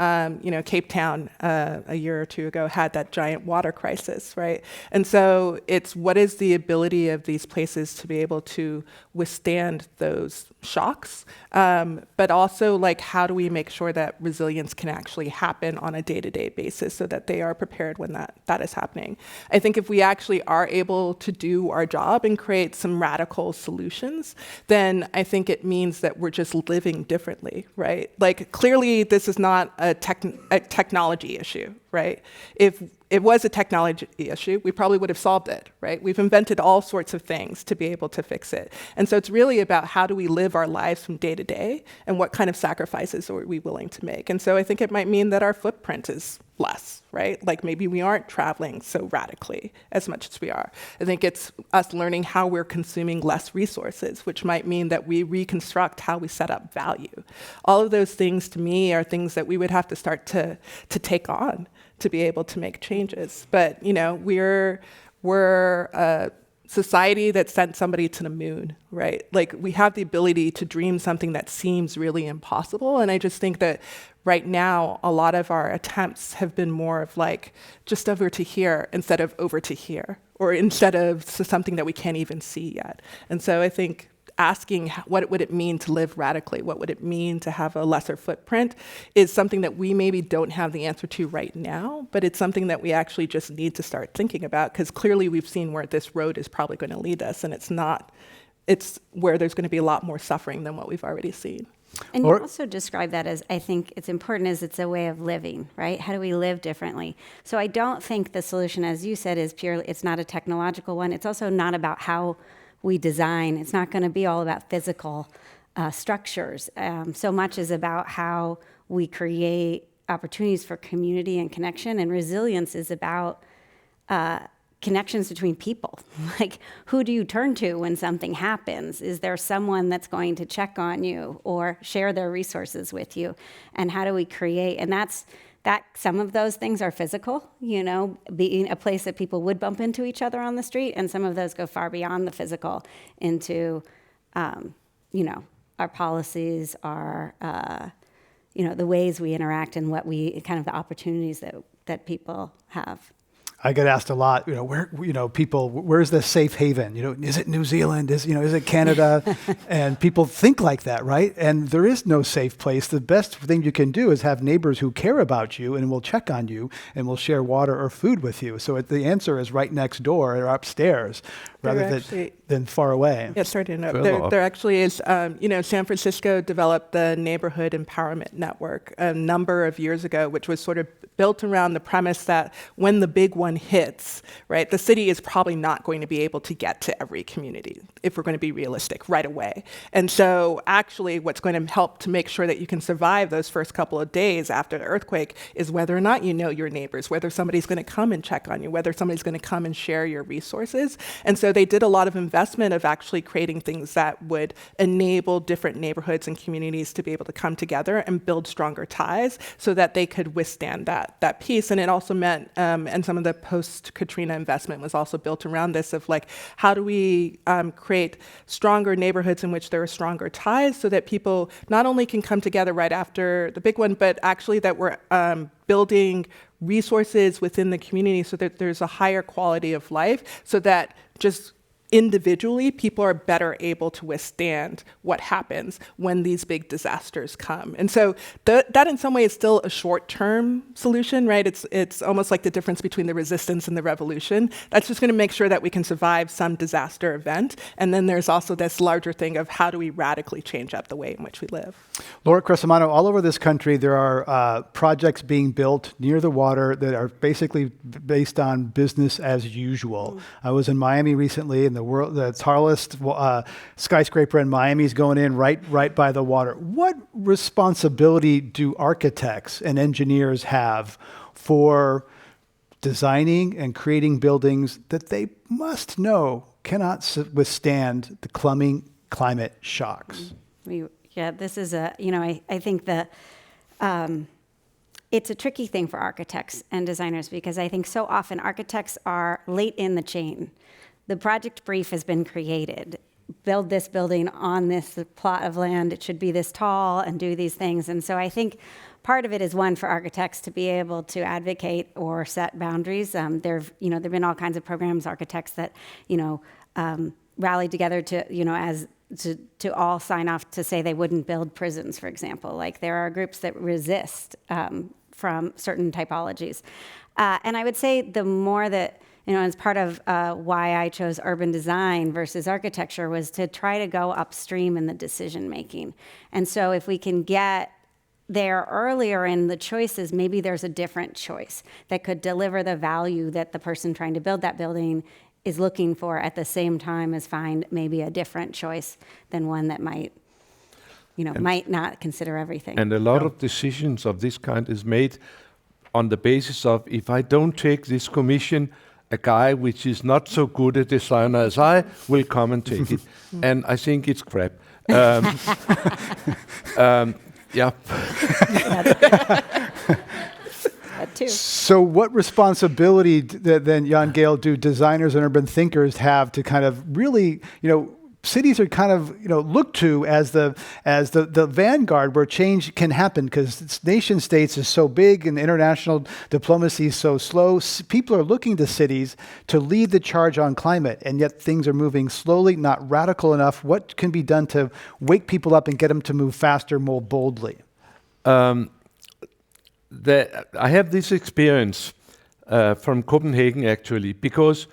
Cape Town a year or two ago had that giant water crisis, right? And so it's what is the ability of these places to be able to withstand those shocks, but also how do we make sure that resilience can actually happen on a day-to-day basis so that they are prepared when that is happening. I think if we actually are able to do our job and create some radical solutions, then I think it means that we're just living differently, right? Clearly this is not a technology issue, right? If it was a technology issue, we probably would have solved it, right? We've invented all sorts of things to be able to fix it. And so it's really about how do we live our lives from day to day and what kind of sacrifices are we willing to make. And so I think it might mean that our footprint is less, right? Maybe we aren't traveling so radically as much as we are. I think it's us learning how we're consuming less resources, which might mean that we reconstruct how we set up value. All of those things to me are things that we would have to start to take on to be able to make changes. But, we're a society that sent somebody to the moon, right? We have the ability to dream something that seems really impossible. And I just think that right now, a lot of our attempts have been more of just over to here instead of over to here, or instead of something that we can't even see yet. And so I think asking what would it mean to live radically, what would it mean to have a lesser footprint, is something that we maybe don't have the answer to right now, but it's something that we actually just need to start thinking about, because clearly we've seen where this road is probably going to lead us, and it's where there's going to be a lot more suffering than what we've already seen. And Or- you also describe that as, I think it's important, as it's a way of living, right? How do we live differently? So I don't think the solution, as you said, is purely, it's not a technological one. It's also not about how we design. It's not going to be all about physical structures. So much is about how we create opportunities for community and connection, and resilience is about connections between people. Like, who do you turn to when something happens? Is there someone that's going to check on you or share their resources with you? And how do we create? And that some of those things are physical, being a place that people would bump into each other on the street, and some of those go far beyond the physical into, our policies, our, the ways we interact, and what we kind of the opportunities that people have. I get asked a lot, people, where's the safe haven? Is it New Zealand? Is it Canada? And people think like that, right? And there is no safe place. The best thing you can do is have neighbors who care about you and will check on you and will share water or food with you. So the answer is right next door or upstairs rather than far away. Yeah, sorry to interrupt. There actually is, San Francisco developed the Neighborhood Empowerment Network a number of years ago, which was sort of built around the premise that when the big one hits, right, the city is probably not going to be able to get to every community, if we're going to be realistic, right away. And so actually what's going to help to make sure that you can survive those first couple of days after the earthquake is whether or not you know your neighbors, whether somebody's going to come and check on you, whether somebody's going to come and share your resources. And so they did a lot of investment of actually creating things that would enable different neighborhoods and communities to be able to come together and build stronger ties so that they could withstand that piece. And it also meant, and some of the post-Katrina investment was also built around this of like, how do we create stronger neighborhoods in which there are stronger ties so that people not only can come together right after the big one, but actually that we're building resources within the community so that there's a higher quality of life, so that just individually, people are better able to withstand what happens when these big disasters come. And so that in some way is still a short-term solution, right? It's almost like the difference between the resistance and the revolution. That's just going to make sure that we can survive some disaster event. And then there's also this larger thing of how do we radically change up the way in which we live. Laura Crescimano, all over this country, there are projects being built near the water that are basically based on business as usual. I was in Miami recently, and the tallest skyscraper in Miami is going in right by the water. What responsibility do architects and engineers have for designing and creating buildings that they must know cannot withstand the climate shocks? Yeah, this is I think that it's a tricky thing for architects and designers, because I think so often architects are late in the chain. The project brief has been created. Build this building on this plot of land. It should be this tall and do these things. And so I think part of it is, one, for architects to be able to advocate or set boundaries. There've been all kinds of programs, architects that rallied together to all sign off to say they wouldn't build prisons, for example. Like, there are groups that resist from certain typologies. And I would say the more that, as part of why I chose urban design versus architecture, was to try to go upstream in the decision making. And so if we can get there earlier in the choices, maybe there's a different choice that could deliver the value that the person trying to build that building is looking for, at the same time as find maybe a different choice than one that might not consider everything. And a lot of decisions of this kind is made on the basis of, if I don't take this commission, a guy which is not so good a designer as I will come and take it. And I think it's crap. Yeah. That too. So what responsibility then, Jan Gehl, do designers and urban thinkers have to kind of really, cities are kind of, looked to as the vanguard where change can happen, because nation states is so big and international diplomacy is so slow. People are looking to cities to lead the charge on climate, and yet things are moving slowly, not radical enough. What can be done to wake people up and get them to move faster, more boldly? I have this experience from Copenhagen, actually, because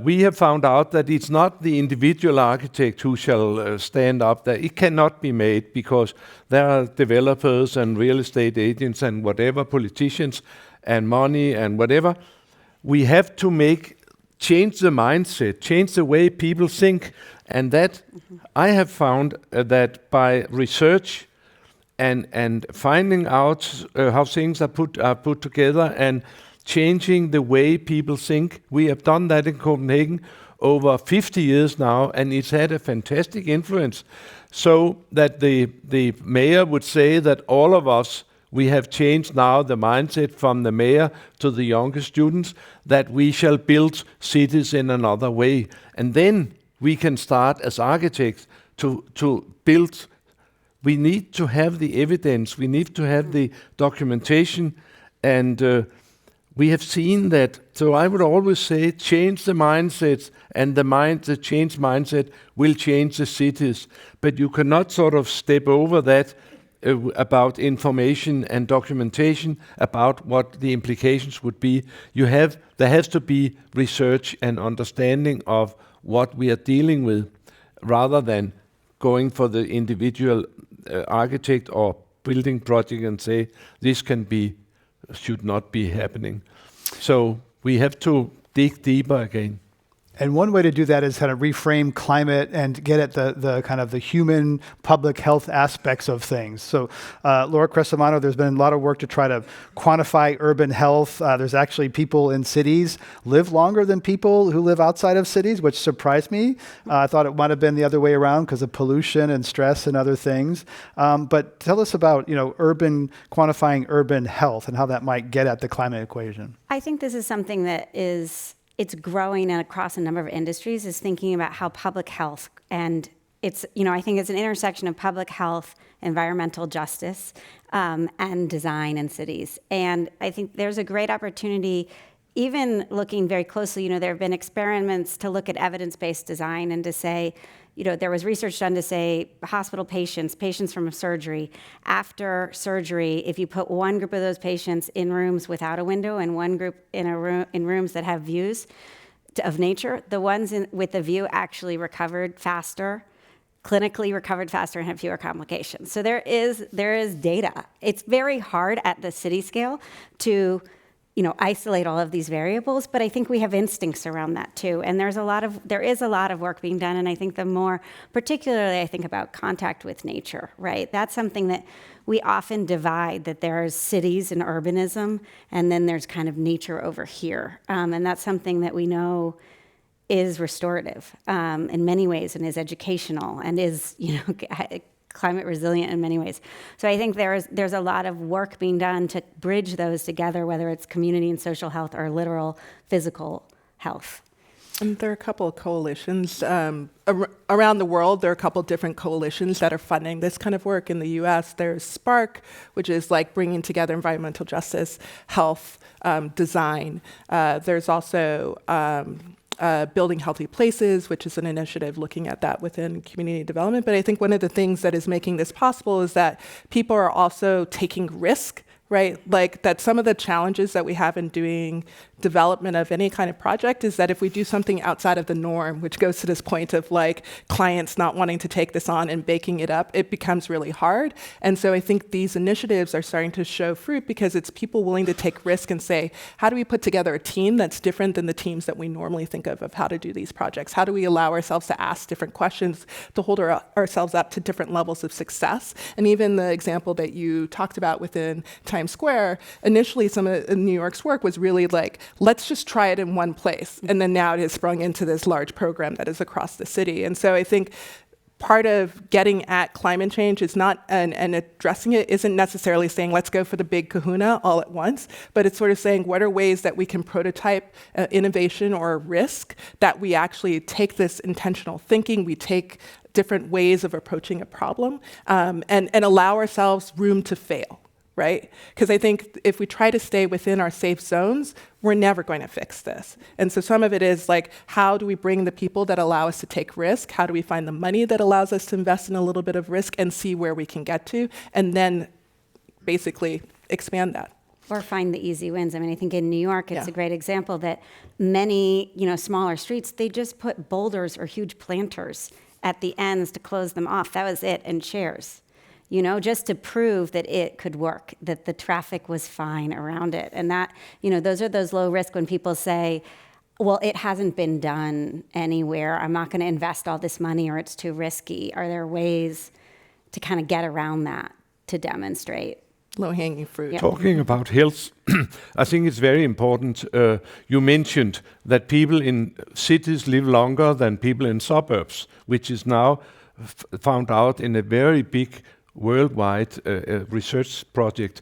We have found out that it's not the individual architect who shall stand up there. It cannot be made because there are developers and real estate agents and whatever, politicians and money and whatever. We have to change the mindset, change the way people think. And that I have found that by research and finding out how things are put together and changing the way people think. We have done that in Copenhagen over 50 years now, and it's had a fantastic influence. So that the mayor would say that all of us, we have changed now the mindset from the mayor to the younger students, that we shall build cities in another way. And then we can start as architects to build. We need to have the evidence, we need to have the documentation, and we have seen that. So I would always say, change the mindsets, and the changed mindset will change the cities. But you cannot sort of step over that about information and documentation about what the implications would be. There has to be research and understanding of what we are dealing with, rather than going for the individual architect or building project and say this should not be happening. So we have to dig deeper again. And one way to do that is kind of reframe climate and get at the kind of the human public health aspects of things. So Laura Crescimano, there's been a lot of work to try to quantify urban health. There's actually people in cities live longer than people who live outside of cities, which surprised me. I thought it might have been the other way around because of pollution and stress and other things. But tell us about, quantifying urban health and how that might get at the climate equation. I think this is something that it's growing across a number of industries, is thinking about how public health, and I think it's an intersection of public health, environmental justice, and design in cities. And I think there's a great opportunity, even looking very closely, there have been experiments to look at evidence-based design and to say, there was research done to say hospital patients from a surgery, after surgery, if you put one group of those patients in rooms without a window and one group in rooms that have views of nature, the ones with the view actually recovered faster, clinically recovered faster, and had fewer complications. So there is data. It's very hard at the city scale to isolate all of these variables, but I think we have instincts around that too. And there is a lot of work being done, and I think particularly I think about contact with nature, right? That's something that we often divide, that there's cities and urbanism, and then there's kind of nature over here. And that's something that we know is restorative in many ways, and is educational, and is, climate resilient in many ways. So I think there's a lot of work being done to bridge those together, whether it's community and social health or literal physical health. And there are a couple of coalitions around the world. There are a couple of different coalitions that are funding this kind of work. In the US, there's Spark, which is like bringing together environmental justice, health, design. There's also Building Healthy Places, which is an initiative looking at that within community development. But I think one of the things that is making this possible is that people are also taking risk, right? Like that some of the challenges that we have in doing development of any kind of project is that if we do something outside of the norm, which goes to this point of like clients not wanting to take this on and baking it up, it becomes really hard. And so I think these initiatives are starting to show fruit because it's people willing to take risk and say, how do we put together a team that's different than the teams that we normally think of how to do these projects? How do we allow ourselves to ask different questions, to hold ourselves up to different levels of success? And even the example that you talked about within Times Square, initially some of New York's work was really like, let's just try it in one place. And then now it has sprung into this large program that is across the city. And so I think part of getting at climate change is not, and addressing it isn't necessarily saying, let's go for the big kahuna all at once, but it's sort of saying, what are ways that we can prototype innovation or risk, that we actually take this intentional thinking, we take different ways of approaching a problem, and allow ourselves room to fail. Right? Because I think if we try to stay within our safe zones, we're never going to fix this. And so some of it is like, how do we bring the people that allow us to take risk? How do we find the money that allows us to invest in a little bit of risk and see where we can get to? And then basically expand that. Or find the easy wins. I mean, I think in New York, it's Yeah. a great example that many, smaller streets, they just put boulders or huge planters at the ends to close them off. That was it, and chairs, just to prove that it could work, that the traffic was fine around it. And that, those are those low risk when people say, well, it hasn't been done anywhere. I'm not going to invest all this money or it's too risky. Are there ways to kind of get around that to demonstrate? Low-hanging fruit. Yeah. Talking about health, I think it's very important. You mentioned that people in cities live longer than people in suburbs, which is now found out in a very big worldwide research project.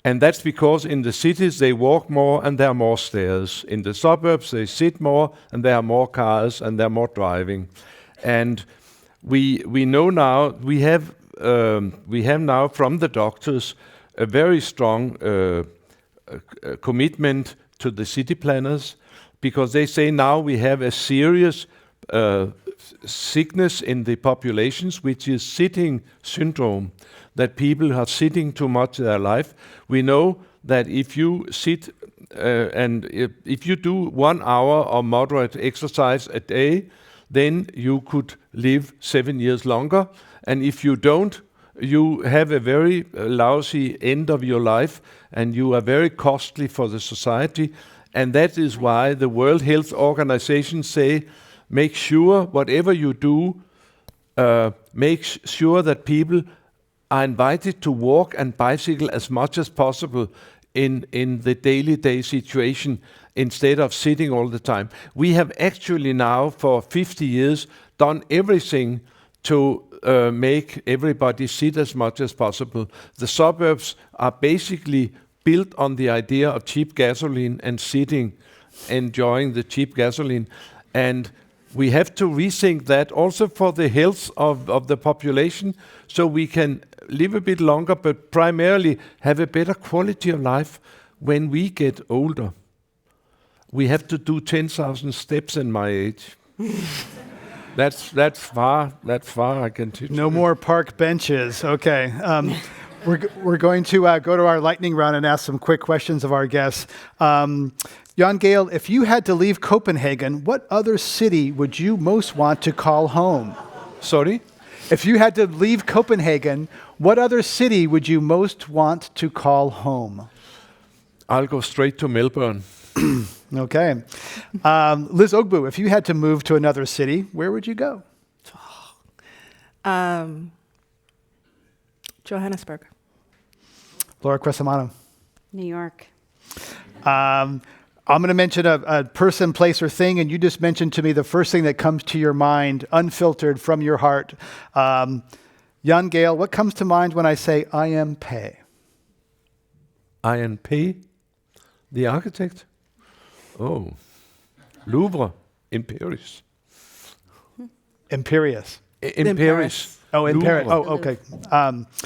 And that's because in the cities they walk more and there are more stairs. In the suburbs they sit more and there are more cars and there are more driving. And we know now, we have now from the doctors a very strong commitment to the city planners, because they say now we have a serious sickness in the populations, which is sitting syndrome, that people are sitting too much in their life. We know that if you sit and if you do 1 hour of moderate exercise a day, then you could live 7 years longer. And if you don't, you have a very lousy end of your life, and you are very costly for the society. And that is why the World Health Organization say, make sure whatever you do, make sure that people are invited to walk and bicycle as much as possible in the daily day situation, instead of sitting all the time. We have actually now for 50 years done everything to make everybody sit as much as possible. The suburbs are basically built on the idea of cheap gasoline and sitting, enjoying the cheap gasoline. And we have to rethink that also for the health of the population, so we can live a bit longer, but primarily have a better quality of life when we get older. We have to do 10,000 steps in my age. That's far. I can teach. No more park benches. Okay. We're going to go to our lightning round and ask some quick questions of our guests. Jan Gehl, if you had to leave Copenhagen, what other city would you most want to call home? Sorry? If you had to leave Copenhagen, what other city would you most want to call home? I'll go straight to Melbourne. Okay. Liz Ogbu, if you had to move to another city, where would you go? Johannesburg. Laura Crescimano. New York. I'm going to mention a person, place, or thing, and you just mentioned to me the first thing that comes to your mind, unfiltered from your heart. Jan Gehl, what comes to mind when I say IMP? INP, the architect? Oh, Louvre in Paris. Imperious. In Paris. Oh, in Paris. Louvre. Oh, okay.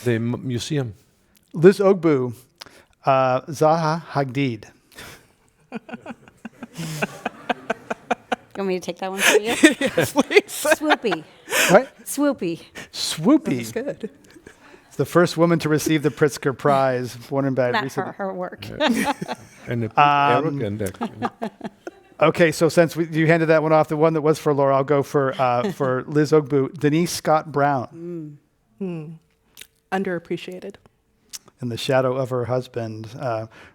The museum. Liz Ogbu, Zaha Hadid. You want me to take that one for you? Yes, please. Swoopy. Right? Swoopy. Swoopy. That's good. The first woman to receive the Pritzker Prize, born in Bad Not recently. for her work. And a bit arrogant, actually. Okay, so since you handed that one off, the one that was for Laura, I'll go for Liz Ogbu. Denise Scott Brown. Underappreciated. In the shadow of her husband,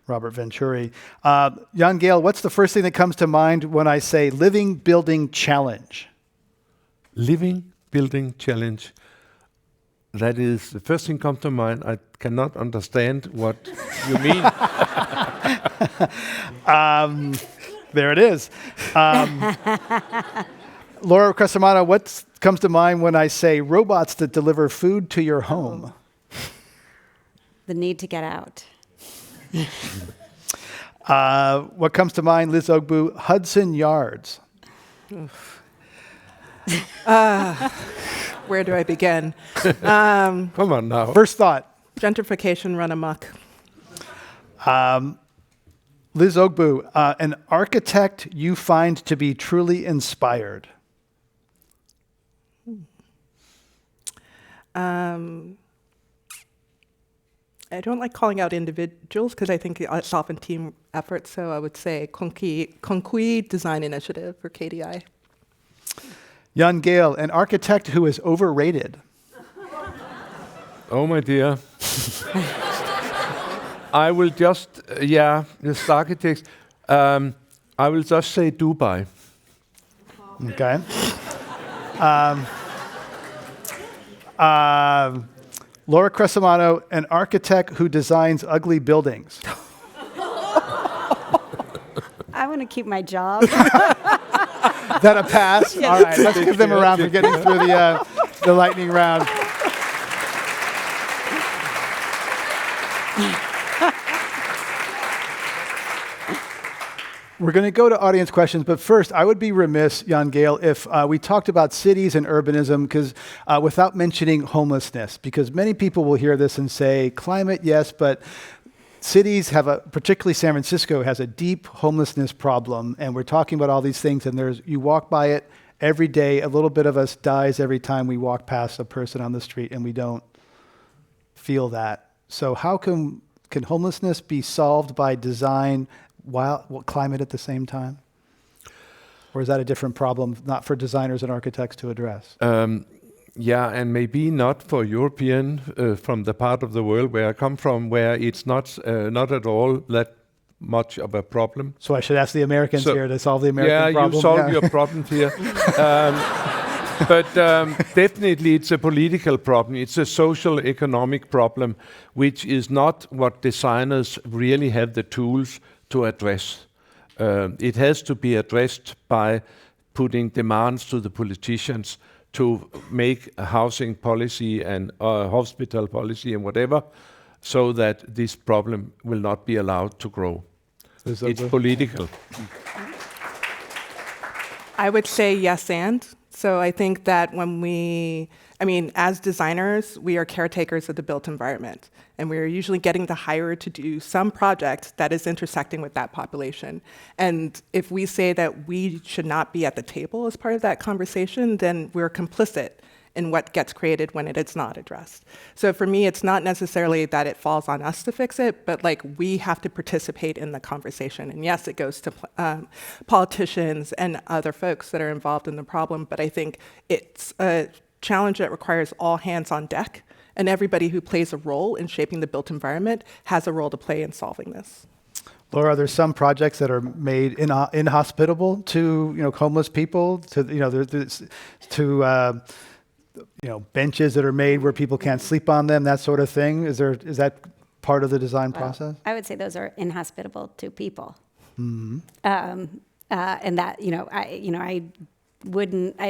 Robert Venturi. Jan Gehl, what's the first thing that comes to mind when I say living, building, challenge? Living, building, challenge. That is, the first thing comes to mind. I cannot understand what you mean. There it is. Laura Crescimano, what comes to mind when I say robots that deliver food to your home? The need to get out. What comes to mind, Liz Ogbu? Hudson Yards. Where do I begin? Come on now. First thought. Gentrification run amok. Liz Ogbu, an architect you find to be truly inspired. I don't like calling out individuals because I think it's often team effort. So I would say Concrete Design Initiative for KDI. Jan Gehl, an architect who is overrated. Oh, my dear. I will just, this architects, I will just say Dubai. Okay. Laura Crescimano, an architect who designs ugly buildings. I want to keep my job. Is that a pass? All right, let's give them a round for getting through the lightning round. We're going to go to audience questions, but first, I would be remiss, Jan Gehl, if we talked about cities and urbanism, because without mentioning homelessness, because many people will hear this and say, climate, yes, but cities have particularly San Francisco has a deep homelessness problem, and we're talking about all these things, and you walk by it every day. A little bit of us dies every time we walk past a person on the street, and we don't feel that. So how can homelessness be solved by design while climate at the same time? Or is that a different problem, not for designers and architects to address? Yeah, and maybe not for European, from the part of the world where I come from, where it's not at all that much of a problem. So I should ask the Americans here to solve the American problem? You solve your problems here. But definitely it's a political problem. It's a social economic problem, which is not what designers really have the tools to address. It has to be addressed by putting demands to the politicians to make a housing policy and hospital policy and whatever, so that this problem will not be allowed to grow. It's political. I would say yes and. So I think that as designers, we are caretakers of the built environment. And we're usually getting the hire to do some project that is intersecting with that population. And if we say that we should not be at the table as part of that conversation, then we're complicit in what gets created when it is not addressed. So for me, it's not necessarily that it falls on us to fix it, but we have to participate in the conversation. And yes, it goes to politicians and other folks that are involved in the problem, but I think it's a challenge that requires all hands on deck, and everybody who plays a role in shaping the built environment has a role to play in solving this. Laura, are there some projects that are made inhospitable to homeless people? Benches that are made where people can't sleep on them, that sort of thing. Is that part of the design process? I would say those are inhospitable to people. Mm-hmm. And that I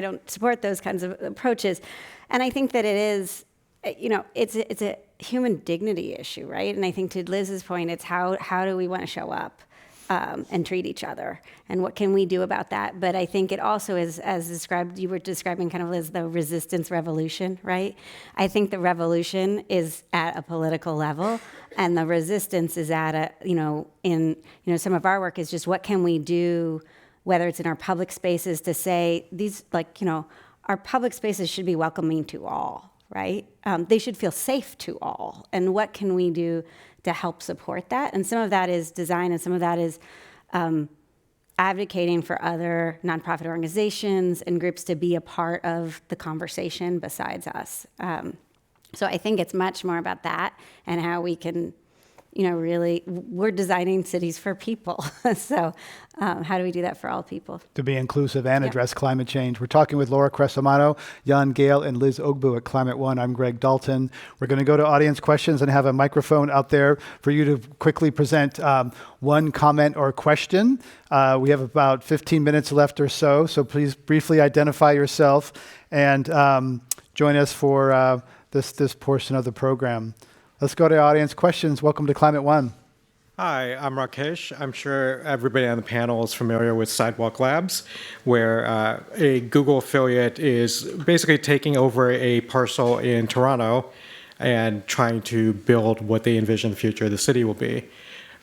don't support those kinds of approaches, and I think that it is. It's a human dignity issue, right? And I think to Liz's point, it's how do we want to show up and treat each other, and what can we do about that? But I think it also is, as described, you were describing kind of, Liz, the resistance revolution, right? I think the revolution is at a political level, and the resistance is at some of our work is just what can we do, whether it's in our public spaces, to say our public spaces should be welcoming to all. Right? They should feel safe to all. And what can we do to help support that? And some of that is design, and some of that is advocating for other nonprofit organizations and groups to be a part of the conversation besides us. So I think it's much more about that and how we can, really, we're designing cities for people. So how do we do that for all people? To be inclusive and address climate change. We're talking with Laura Crescimano, Jan Gehl, and Liz Ogbu at Climate One. I'm Greg Dalton. We're going to go to audience questions and have a microphone out there for you to quickly present one comment or question. We have about 15 minutes left or so please briefly identify yourself and join us for this portion of the program. Let's go to audience questions. Welcome to Climate One. Hi, I'm Rakesh. I'm sure everybody on the panel is familiar with Sidewalk Labs, where a Google affiliate is basically taking over a parcel in Toronto and trying to build what they envision the future of the city will be.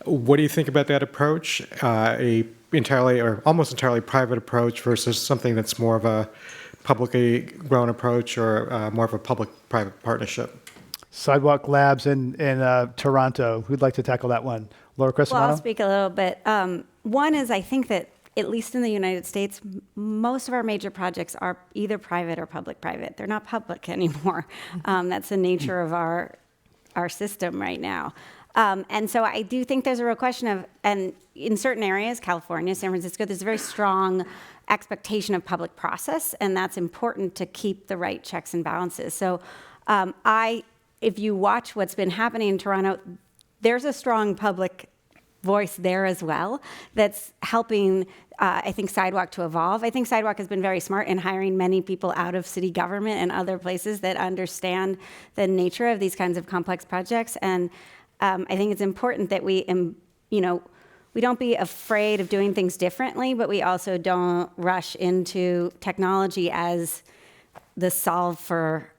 What do you think about that approach? A entirely or almost entirely private approach versus something that's more of a publicly grown approach, or more of a public-private partnership? Sidewalk Labs in Toronto. Who'd like to tackle that one? Laura Crescimano? Well, I'll speak a little bit. One is I think that, at least in the United States, most of our major projects are either private or public-private. They're not public anymore. That's the nature of our system right now. And so I do think there's a real question of, and in certain areas, California, San Francisco, there's a very strong expectation of public process, and that's important to keep the right checks and balances. So if you watch what's been happening in Toronto, there's a strong public voice there as well that's helping, I think, Sidewalk to evolve. I think Sidewalk has been very smart in hiring many people out of city government and other places that understand the nature of these kinds of complex projects. And I think it's important that we don't be afraid of doing things differently, but we also don't rush into technology as the solve for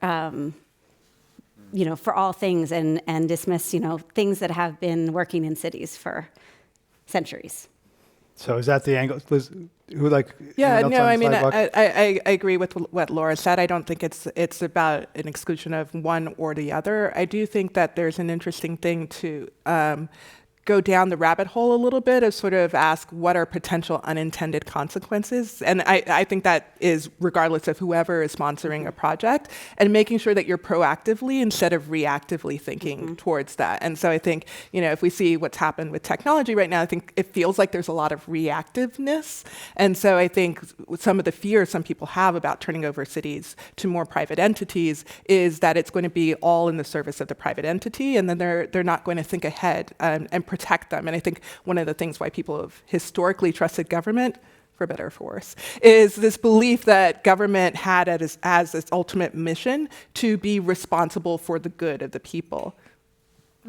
for all things and dismiss, things that have been working in cities for centuries. So is that the angle? Liz, Yeah, anyone else no, on I mean, Sidewalk? I agree with what Laura said. I don't think it's about an exclusion of one or the other. I do think that there's an interesting thing to go down the rabbit hole a little bit of sort of ask what are potential unintended consequences. And I think that is regardless of whoever is sponsoring a project, and making sure that you're proactively instead of reactively thinking towards that. And so I think, if we see what's happened with technology right now, I think it feels like there's a lot of reactiveness. And so I think some of the fears some people have about turning over cities to more private entities is that it's going to be all in the service of the private entity, and then they're not going to think ahead and protect them. And I think one of the things why people have historically trusted government, for better or for worse, is this belief that government had as its ultimate mission to be responsible for the good of the people.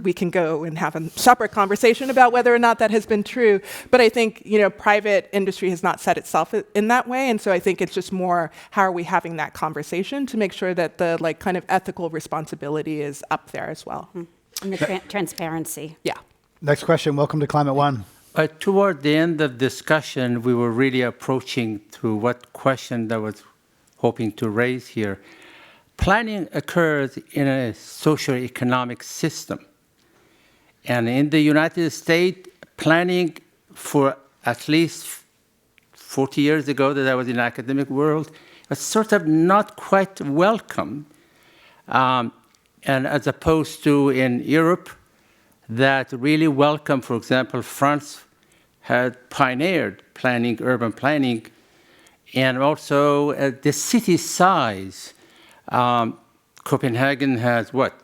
We can go and have a separate conversation about whether or not that has been true, but I think private industry has not set itself in that way, and so I think it's just more how are we having that conversation to make sure that the kind of ethical responsibility is up there as well. And the transparency. Yeah. Next question. Welcome to Climate One. Toward the end of discussion, we were really approaching to what question I was hoping to raise here. Planning occurs in a socio-economic system. And in the United States, planning for at least 40 years ago that I was in the academic world was sort of not quite welcome. And as opposed to in Europe, that really welcome, for example, France had pioneered planning, urban planning, and also the city size. Copenhagen has what?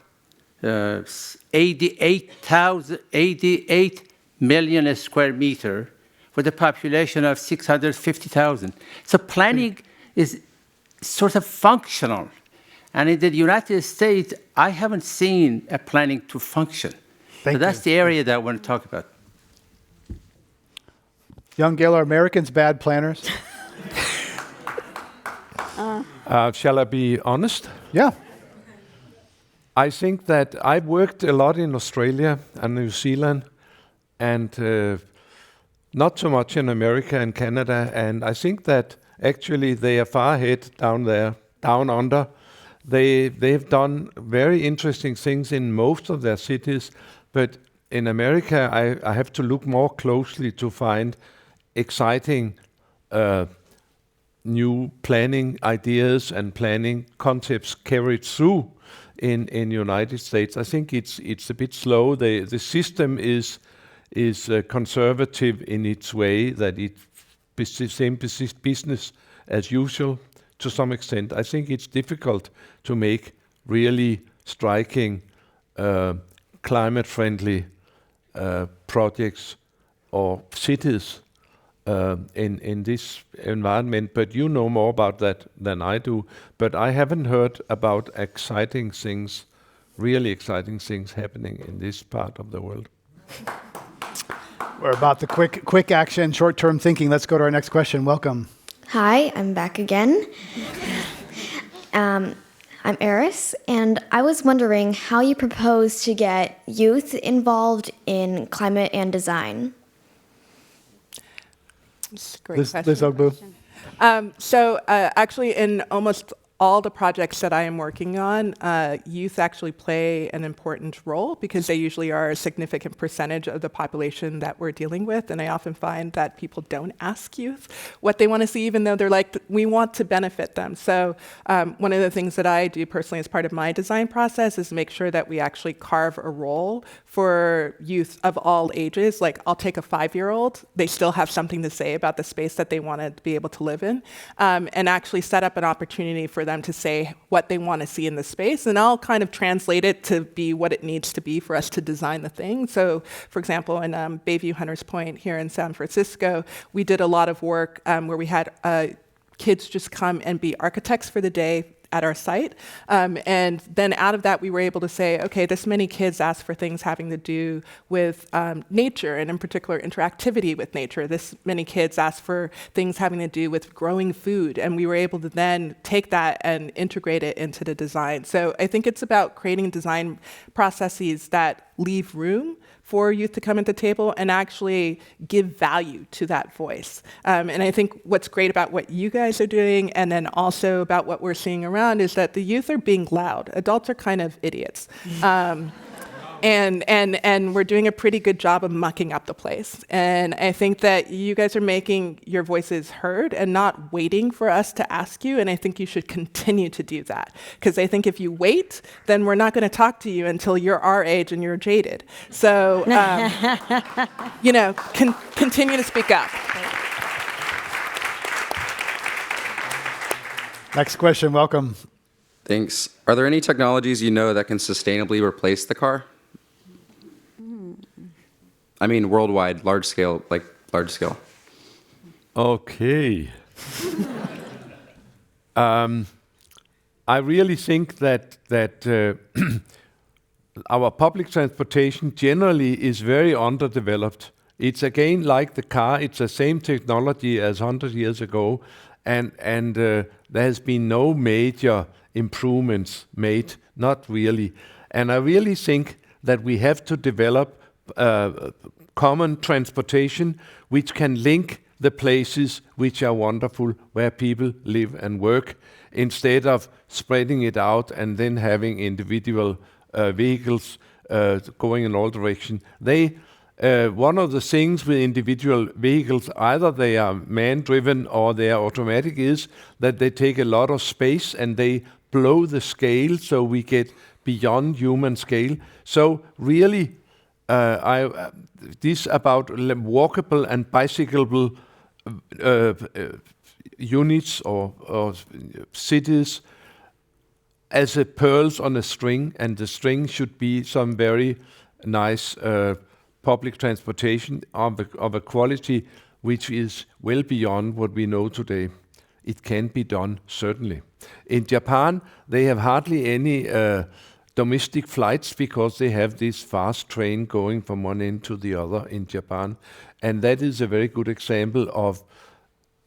88 million square meter with a population of 650,000. So planning is sort of functional. And in the United States, I haven't seen a planning to function. So that's the area that I want to talk about. Jan Gehl, are Americans bad planners? Shall I be honest? Yeah. I think that I've worked a lot in Australia and New Zealand, and not so much in America and Canada. And I think that actually they are far ahead down there, down under. They've done very interesting things in most of their cities, but in America, I have to look more closely to find exciting new planning ideas and planning concepts carried through in United States. I think it's a bit slow. The system is conservative in its way, that it's the same business as usual to some extent. I think it's difficult to make really striking climate-friendly projects or cities in this environment, but you know more about that than I do. But I haven't heard about exciting things, really exciting things happening in this part of the world. We're about the quick action, short-term thinking. Let's go to our next question. Welcome. Hi, I'm back again. I'm Eris, and I was wondering how you propose to get youth involved in climate and design. Great question. Liz Ogbu. So actually in almost all the projects that I am working on, youth actually play an important role because they usually are a significant percentage of the population that we're dealing with. And I often find that people don't ask youth what they want to see, even though they're like, we want to benefit them. So one of the things that I do personally as part of my design process is make sure that we actually carve a role for youth of all ages. Like, I'll take a 5-year-old, they still have something to say about the space that they want to be able to live in, and actually set up an opportunity for them to say what they want to see in the space. And I'll kind of translate it to be what it needs to be for us to design the thing. So, for example, in Bayview Hunters Point here in San Francisco, we did a lot of work where we had kids just come and be architects for the day at our site. And then out of that, we were able to say, okay, this many kids asked for things having to do with nature, and in particular, interactivity with nature. This many kids asked for things having to do with growing food, and we were able to then take that and integrate it into the design. So I think it's about creating design processes that leave room for youth to come at the table and actually give value to that voice. And I think what's great about what you guys are doing, and then also about what we're seeing around, is that the youth are being loud. Adults are kind of idiots. And we're doing a pretty good job of mucking up the place. And I think that you guys are making your voices heard and not waiting for us to ask you. And I think you should continue to do that. Because I think if you wait, then we're not going to talk to you until you're our age and you're jaded. So, continue to speak up. Next question, welcome. Thanks. Are there any technologies you know that can sustainably replace the car? I mean, worldwide, large scale. Okay. I really think that our public transportation generally is very underdeveloped. It's again like the car. It's the same technology as 100 years ago, and there has been no major improvements made, not really. And I really think that we have to develop common transportation which can link the places which are wonderful where people live and work, instead of spreading it out and then having individual vehicles going in all directions. One of the things with individual vehicles, either they are man-driven or they are automatic, is that they take a lot of space and they blow the scale, so we get beyond human scale. So really, this about walkable and bicyclable units or cities as a pearls on a string, and the string should be some very nice public transportation of a quality which is well beyond what we know today. It can be done, certainly. In Japan, they have hardly any domestic flights because they have this fast train going from one end to the other in Japan. And that is a very good example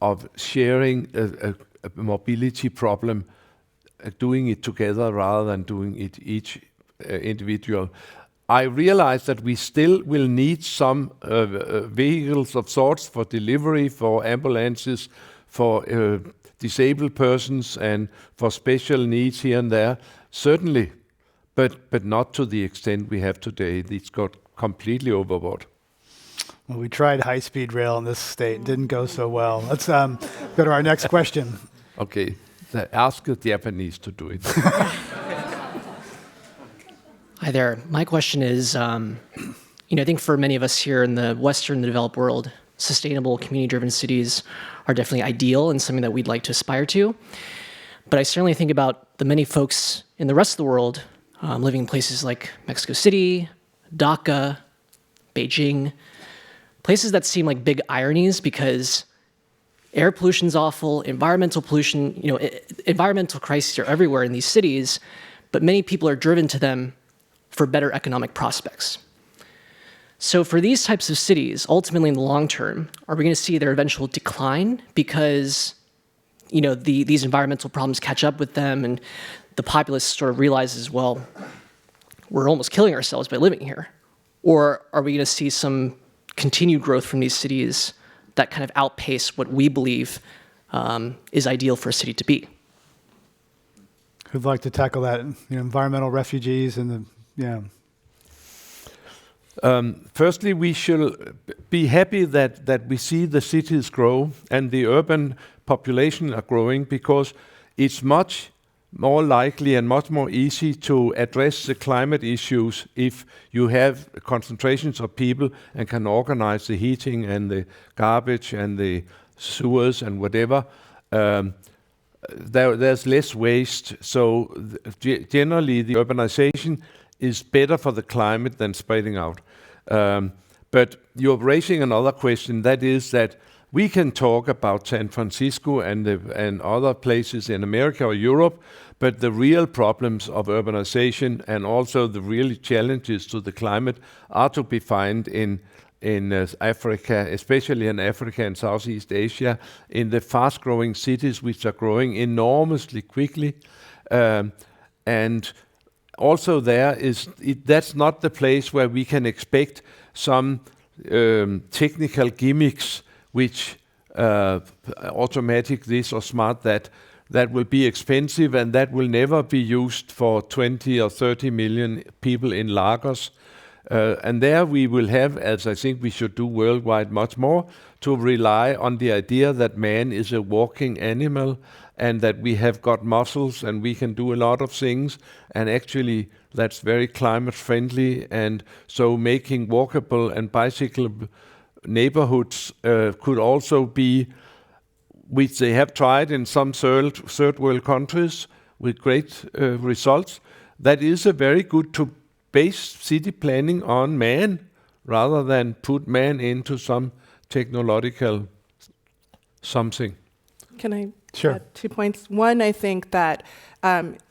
of sharing a mobility problem, doing it together rather than doing it each individual. I realize that we still will need some vehicles of sorts for delivery, for ambulances, for disabled persons and for special needs here and there, certainly, but not to the extent we have today. It's got completely overboard. Well, we tried high-speed rail in this state. Didn't go so well. Let's go to our next question. Okay, ask the Japanese to do it. Hi there. My question is, I think for many of us here in the Western developed world, sustainable community-driven cities are definitely ideal and something that we'd like to aspire to. But I certainly think about the many folks in the rest of the world living in places like Mexico City, Dhaka, Beijing, places that seem like big ironies because air pollution's awful, environmental pollution, environmental crises are everywhere in these cities, but many people are driven to them for better economic prospects. So for these types of cities, ultimately in the long term, are we going to see their eventual decline because these environmental problems catch up with them and the populace sort of realizes, well, we're almost killing ourselves by living here? Or are we going to see some continued growth from these cities that kind of outpace what we believe is ideal for a city to be? Who'd like to tackle that? Environmental refugees and Firstly, we should be happy that we see the cities grow and the urban population are growing, because it's much more likely and much more easy to address the climate issues if you have concentrations of people and can organize the heating and the garbage and the sewers and whatever. There's less waste, so generally the urbanization is better for the climate than spreading out. But you're raising another question, that is that we can talk about San Francisco and other places in America or Europe, but the real problems of urbanization and also the real challenges to the climate are to be found in Africa, especially in Africa and Southeast Asia, in the fast-growing cities which are growing enormously quickly. And also that's not the place where we can expect some technical gimmicks which automatic this or smart that will be expensive and that will never be used for 20 or 30 million people in Lagos. And there we will have, as I think we should do worldwide much more, to rely on the idea that man is a walking animal and that we have got muscles and we can do a lot of things, and actually that's very climate friendly. And so making walkable and bicycle neighborhoods could also be, which they have tried in some third world countries with great results. That is a very good to base city planning on man rather than put man into some technological something. Can I Sure. add 2 points? One, I think that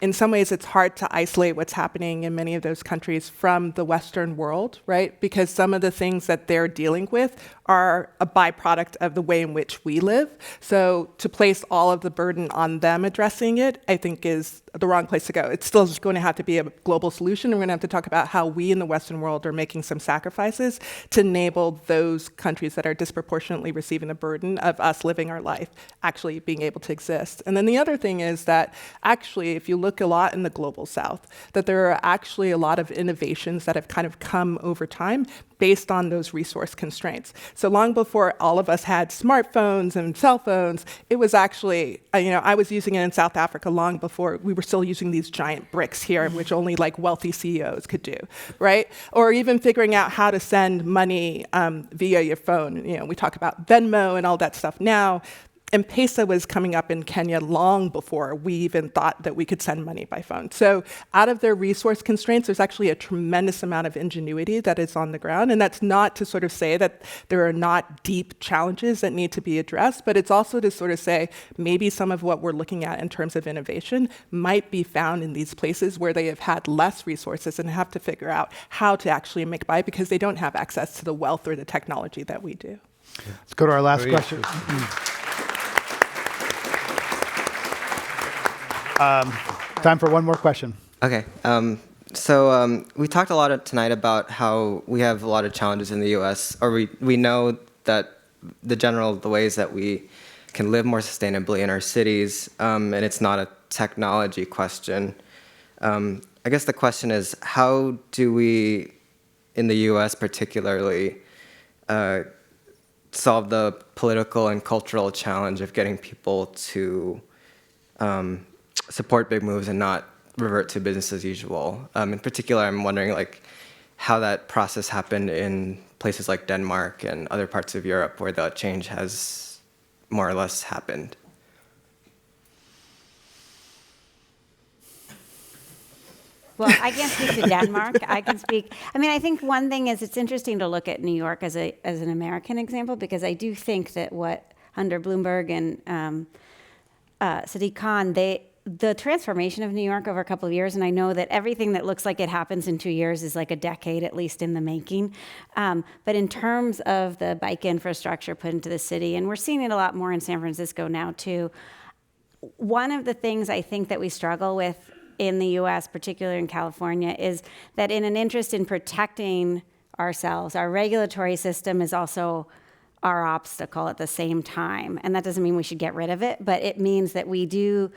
in some ways it's hard to isolate what's happening in many of those countries from the Western world, right? Because some of the things that they're dealing with are a byproduct of the way in which we live. So to place all of the burden on them addressing it, I think is the wrong place to go. It's still just going to have to be a global solution. We're going to have to talk about how we in the Western world are making some sacrifices to enable those countries that are disproportionately receiving the burden of us living our life actually being able to exist. And then the other thing is that actually, if you look a lot in the global south, that there are actually a lot of innovations that have kind of come over time based on those resource constraints. So long before all of us had smartphones and cell phones, it was actually, I was using it in South Africa long before we were still using these giant bricks here, which only like wealthy CEOs could do, right? Or even figuring out how to send money via your phone. We talk about Venmo and all that stuff now. M-Pesa was coming up in Kenya long before we even thought that we could send money by phone. So out of their resource constraints, there's actually a tremendous amount of ingenuity that is on the ground. And that's not to sort of say that there are not deep challenges that need to be addressed, but it's also to sort of say maybe some of what we're looking at in terms of innovation might be found in these places where they have had less resources and have to figure out how to actually make by because they don't have access to the wealth or the technology that we do. Let's go to our last question. Time for one more question. Okay. So we talked a lot tonight about how we have a lot of challenges in the U.S., or we know that the ways that we can live more sustainably in our cities, and it's not a technology question. I guess the question is, how do we, in the U.S. particularly, solve the political and cultural challenge of getting people to support big moves and not revert to business as usual? In particular, I'm wondering how that process happened in places like Denmark and other parts of Europe where the change has more or less happened. Well, I can't speak to Denmark. I can speak. I think one thing is it's interesting to look at New York as an American example, because I do think that what under Bloomberg and Sadiq Khan, the transformation of New York over a couple of years, and I know that everything that looks like it happens in 2 years is like a decade at least in the making. But in terms of the bike infrastructure put into the city, and we're seeing it a lot more in San Francisco now too, one of the things I think that we struggle with in the US, particularly in California, is that in an interest in protecting ourselves, our regulatory system is also our obstacle at the same time. And that doesn't mean we should get rid of it, but it means that we do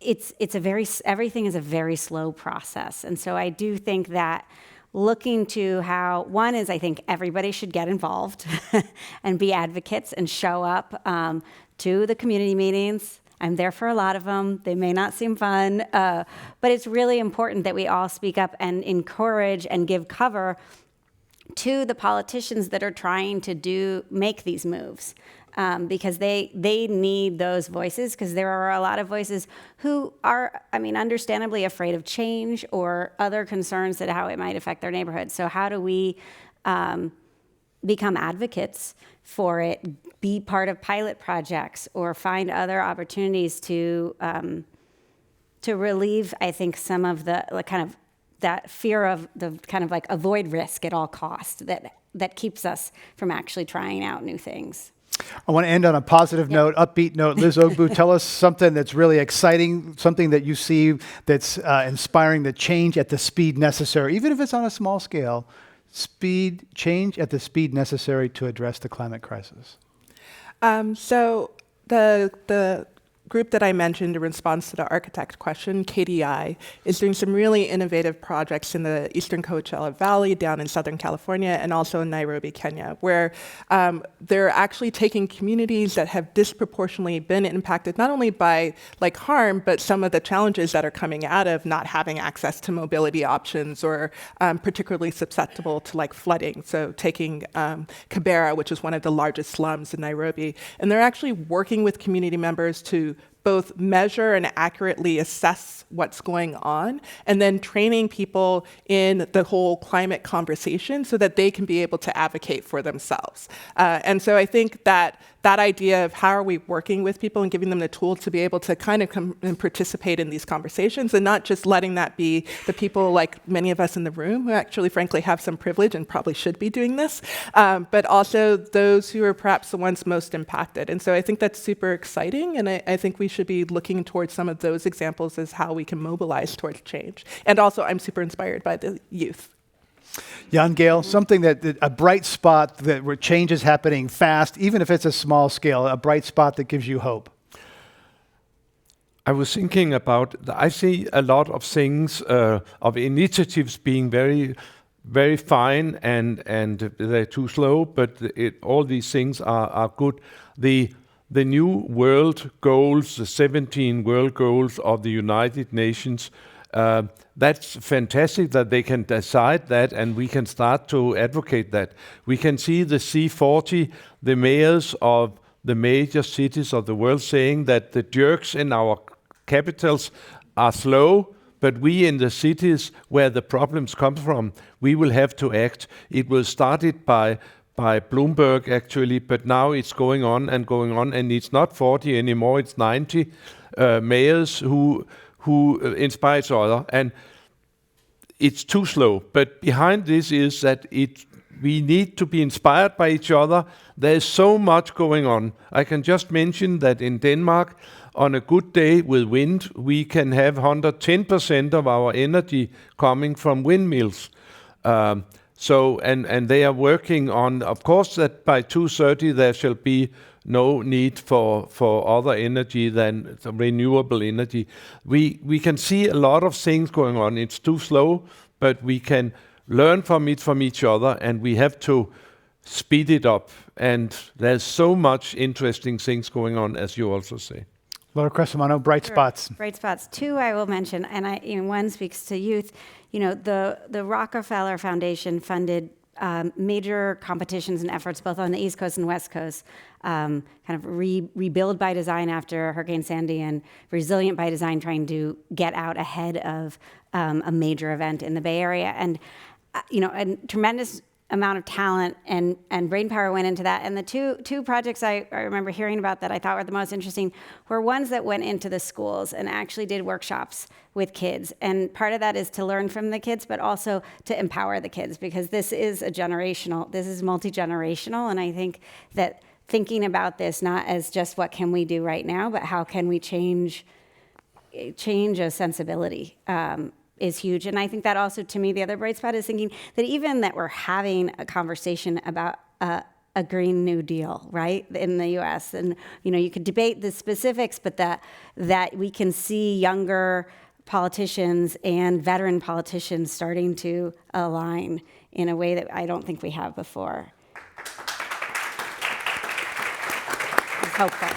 everything is a very slow process. And so I do think that looking to how, one is I think everybody should get involved and be advocates and show up to the community meetings. I'm there for a lot of them. They may not seem fun, but it's really important that we all speak up and encourage and give cover to the politicians that are trying to make these moves. Because they need those voices, because there are a lot of voices who are, understandably afraid of change or other concerns that how it might affect their neighborhood. So how do we become advocates for it, be part of pilot projects, or find other opportunities to relieve, I think, some of the kind of that fear of the kind of like avoid risk at all costs that keeps us from actually trying out new things. I want to end on a positive note, upbeat note. Liz Ogbu, tell us something that's really exciting, something that you see that's inspiring the change at the speed necessary, even if it's on a small scale, change at the speed necessary to address the climate crisis. So the group that I mentioned in response to the architect question, KDI, is doing some really innovative projects in the Eastern Coachella Valley down in Southern California and also in Nairobi, Kenya, where they're actually taking communities that have disproportionately been impacted not only by harm, but some of the challenges that are coming out of not having access to mobility options or particularly susceptible to flooding. So taking Kibera, which is one of the largest slums in Nairobi, and they're actually working with community members to both measure and accurately assess what's going on, and then training people in the whole climate conversation so that they can be able to advocate for themselves. And so I think that idea of how are we working with people and giving them the tools to be able to kind of come and participate in these conversations, and not just letting that be the people like many of us in the room who actually frankly have some privilege and probably should be doing this, but also those who are perhaps the ones most impacted. And so I think that's super exciting, and I think we should be looking towards some of those examples as how we can mobilize towards change. And also I'm super inspired by the youth. Jan Gehl, something a bright spot where change is happening fast, even if it's a small scale, a bright spot that gives you hope. I was thinking about, I see a lot of things, of initiatives being very, very fine and they're too slow, but all these things are good. The new world goals, the 17 world goals of the United Nations, that's fantastic that they can decide that and we can start to advocate that. We can see the C40, the mayors of the major cities of the world saying that the jerks in our capitals are slow, but we in the cities where the problems come from, we will have to act. It was started by Bloomberg actually, but now it's going on, and it's not 40 anymore, it's 90 mayors who inspire each other, and it's too slow. But behind this is that we need to be inspired by each other. There is so much going on. I can just mention that in Denmark, on a good day with wind, we can have 110% of our energy coming from windmills. So they are working on, of course, that by 2030 there shall be no need for other energy than renewable energy. We can see a lot of things going on. It's too slow, but we can learn from each other, and we have to speed it up. And there's so much interesting things going on, as you also say. Laura Crescimano, bright spots. Bright spots. Two I will mention, and one speaks to youth. The Rockefeller Foundation funded major competitions and efforts both on the East Coast and West Coast, kind of rebuild by design after Hurricane Sandy and resilient by design, trying to get out ahead of a major event in the Bay Area. And, a tremendous amount of talent and brainpower went into that. And the two projects I remember hearing about that I thought were the most interesting were ones that went into the schools and actually did workshops with kids. And part of that is to learn from the kids, but also to empower the kids, because this is multi-generational. And I think that thinking about this not as just what can we do right now, but how can we change a sensibility, is huge. And I think that also, to me, the other bright spot is thinking that even that we're having a conversation about a a Green New Deal, right, in the U.S. And, you could debate the specifics, but that we can see younger politicians and veteran politicians starting to align in a way that I don't think we have before. It's hopeful.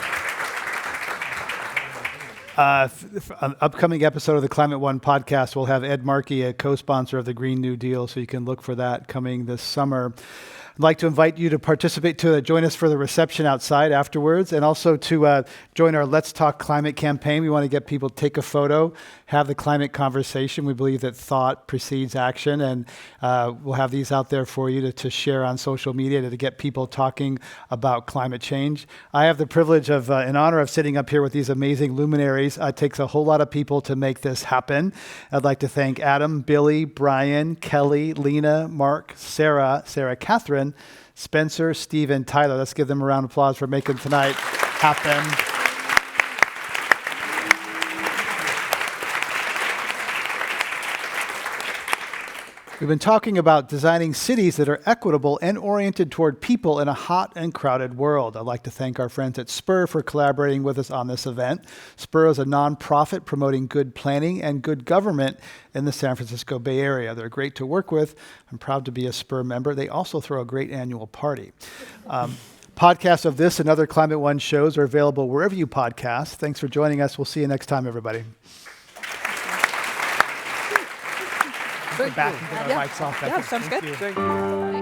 An upcoming episode of the Climate One podcast, we'll have Ed Markey, a co-sponsor of the Green New Deal, so you can look for that coming this summer. I'd like to invite you to participate, to join us for the reception outside afterwards, and also to join our Let's Talk Climate campaign. We want to get people to take a photo, have the climate conversation. We believe that thought precedes action, and we'll have these out there for you to share on social media to get people talking about climate change. I have the privilege of, in honor of sitting up here with these amazing luminaries. It takes a whole lot of people to make this happen. I'd like to thank Adam, Billy, Brian, Kelly, Lena, Mark, Sarah Catherine, Spencer, Stephen, Tyler. Let's give them a round of applause for making tonight happen. We've been talking about designing cities that are equitable and oriented toward people in a hot and crowded world. I'd like to thank our friends at Spur for collaborating with us on this event. Spur is a nonprofit promoting good planning and good government in the San Francisco Bay Area. They're great to work with. I'm proud to be a Spur member. They also throw a great annual party. Podcasts of this and other Climate One shows are available wherever you podcast. Thanks for joining us. We'll see you next time, everybody. Back and get our mics off. Yeah, sounds good. Thank you.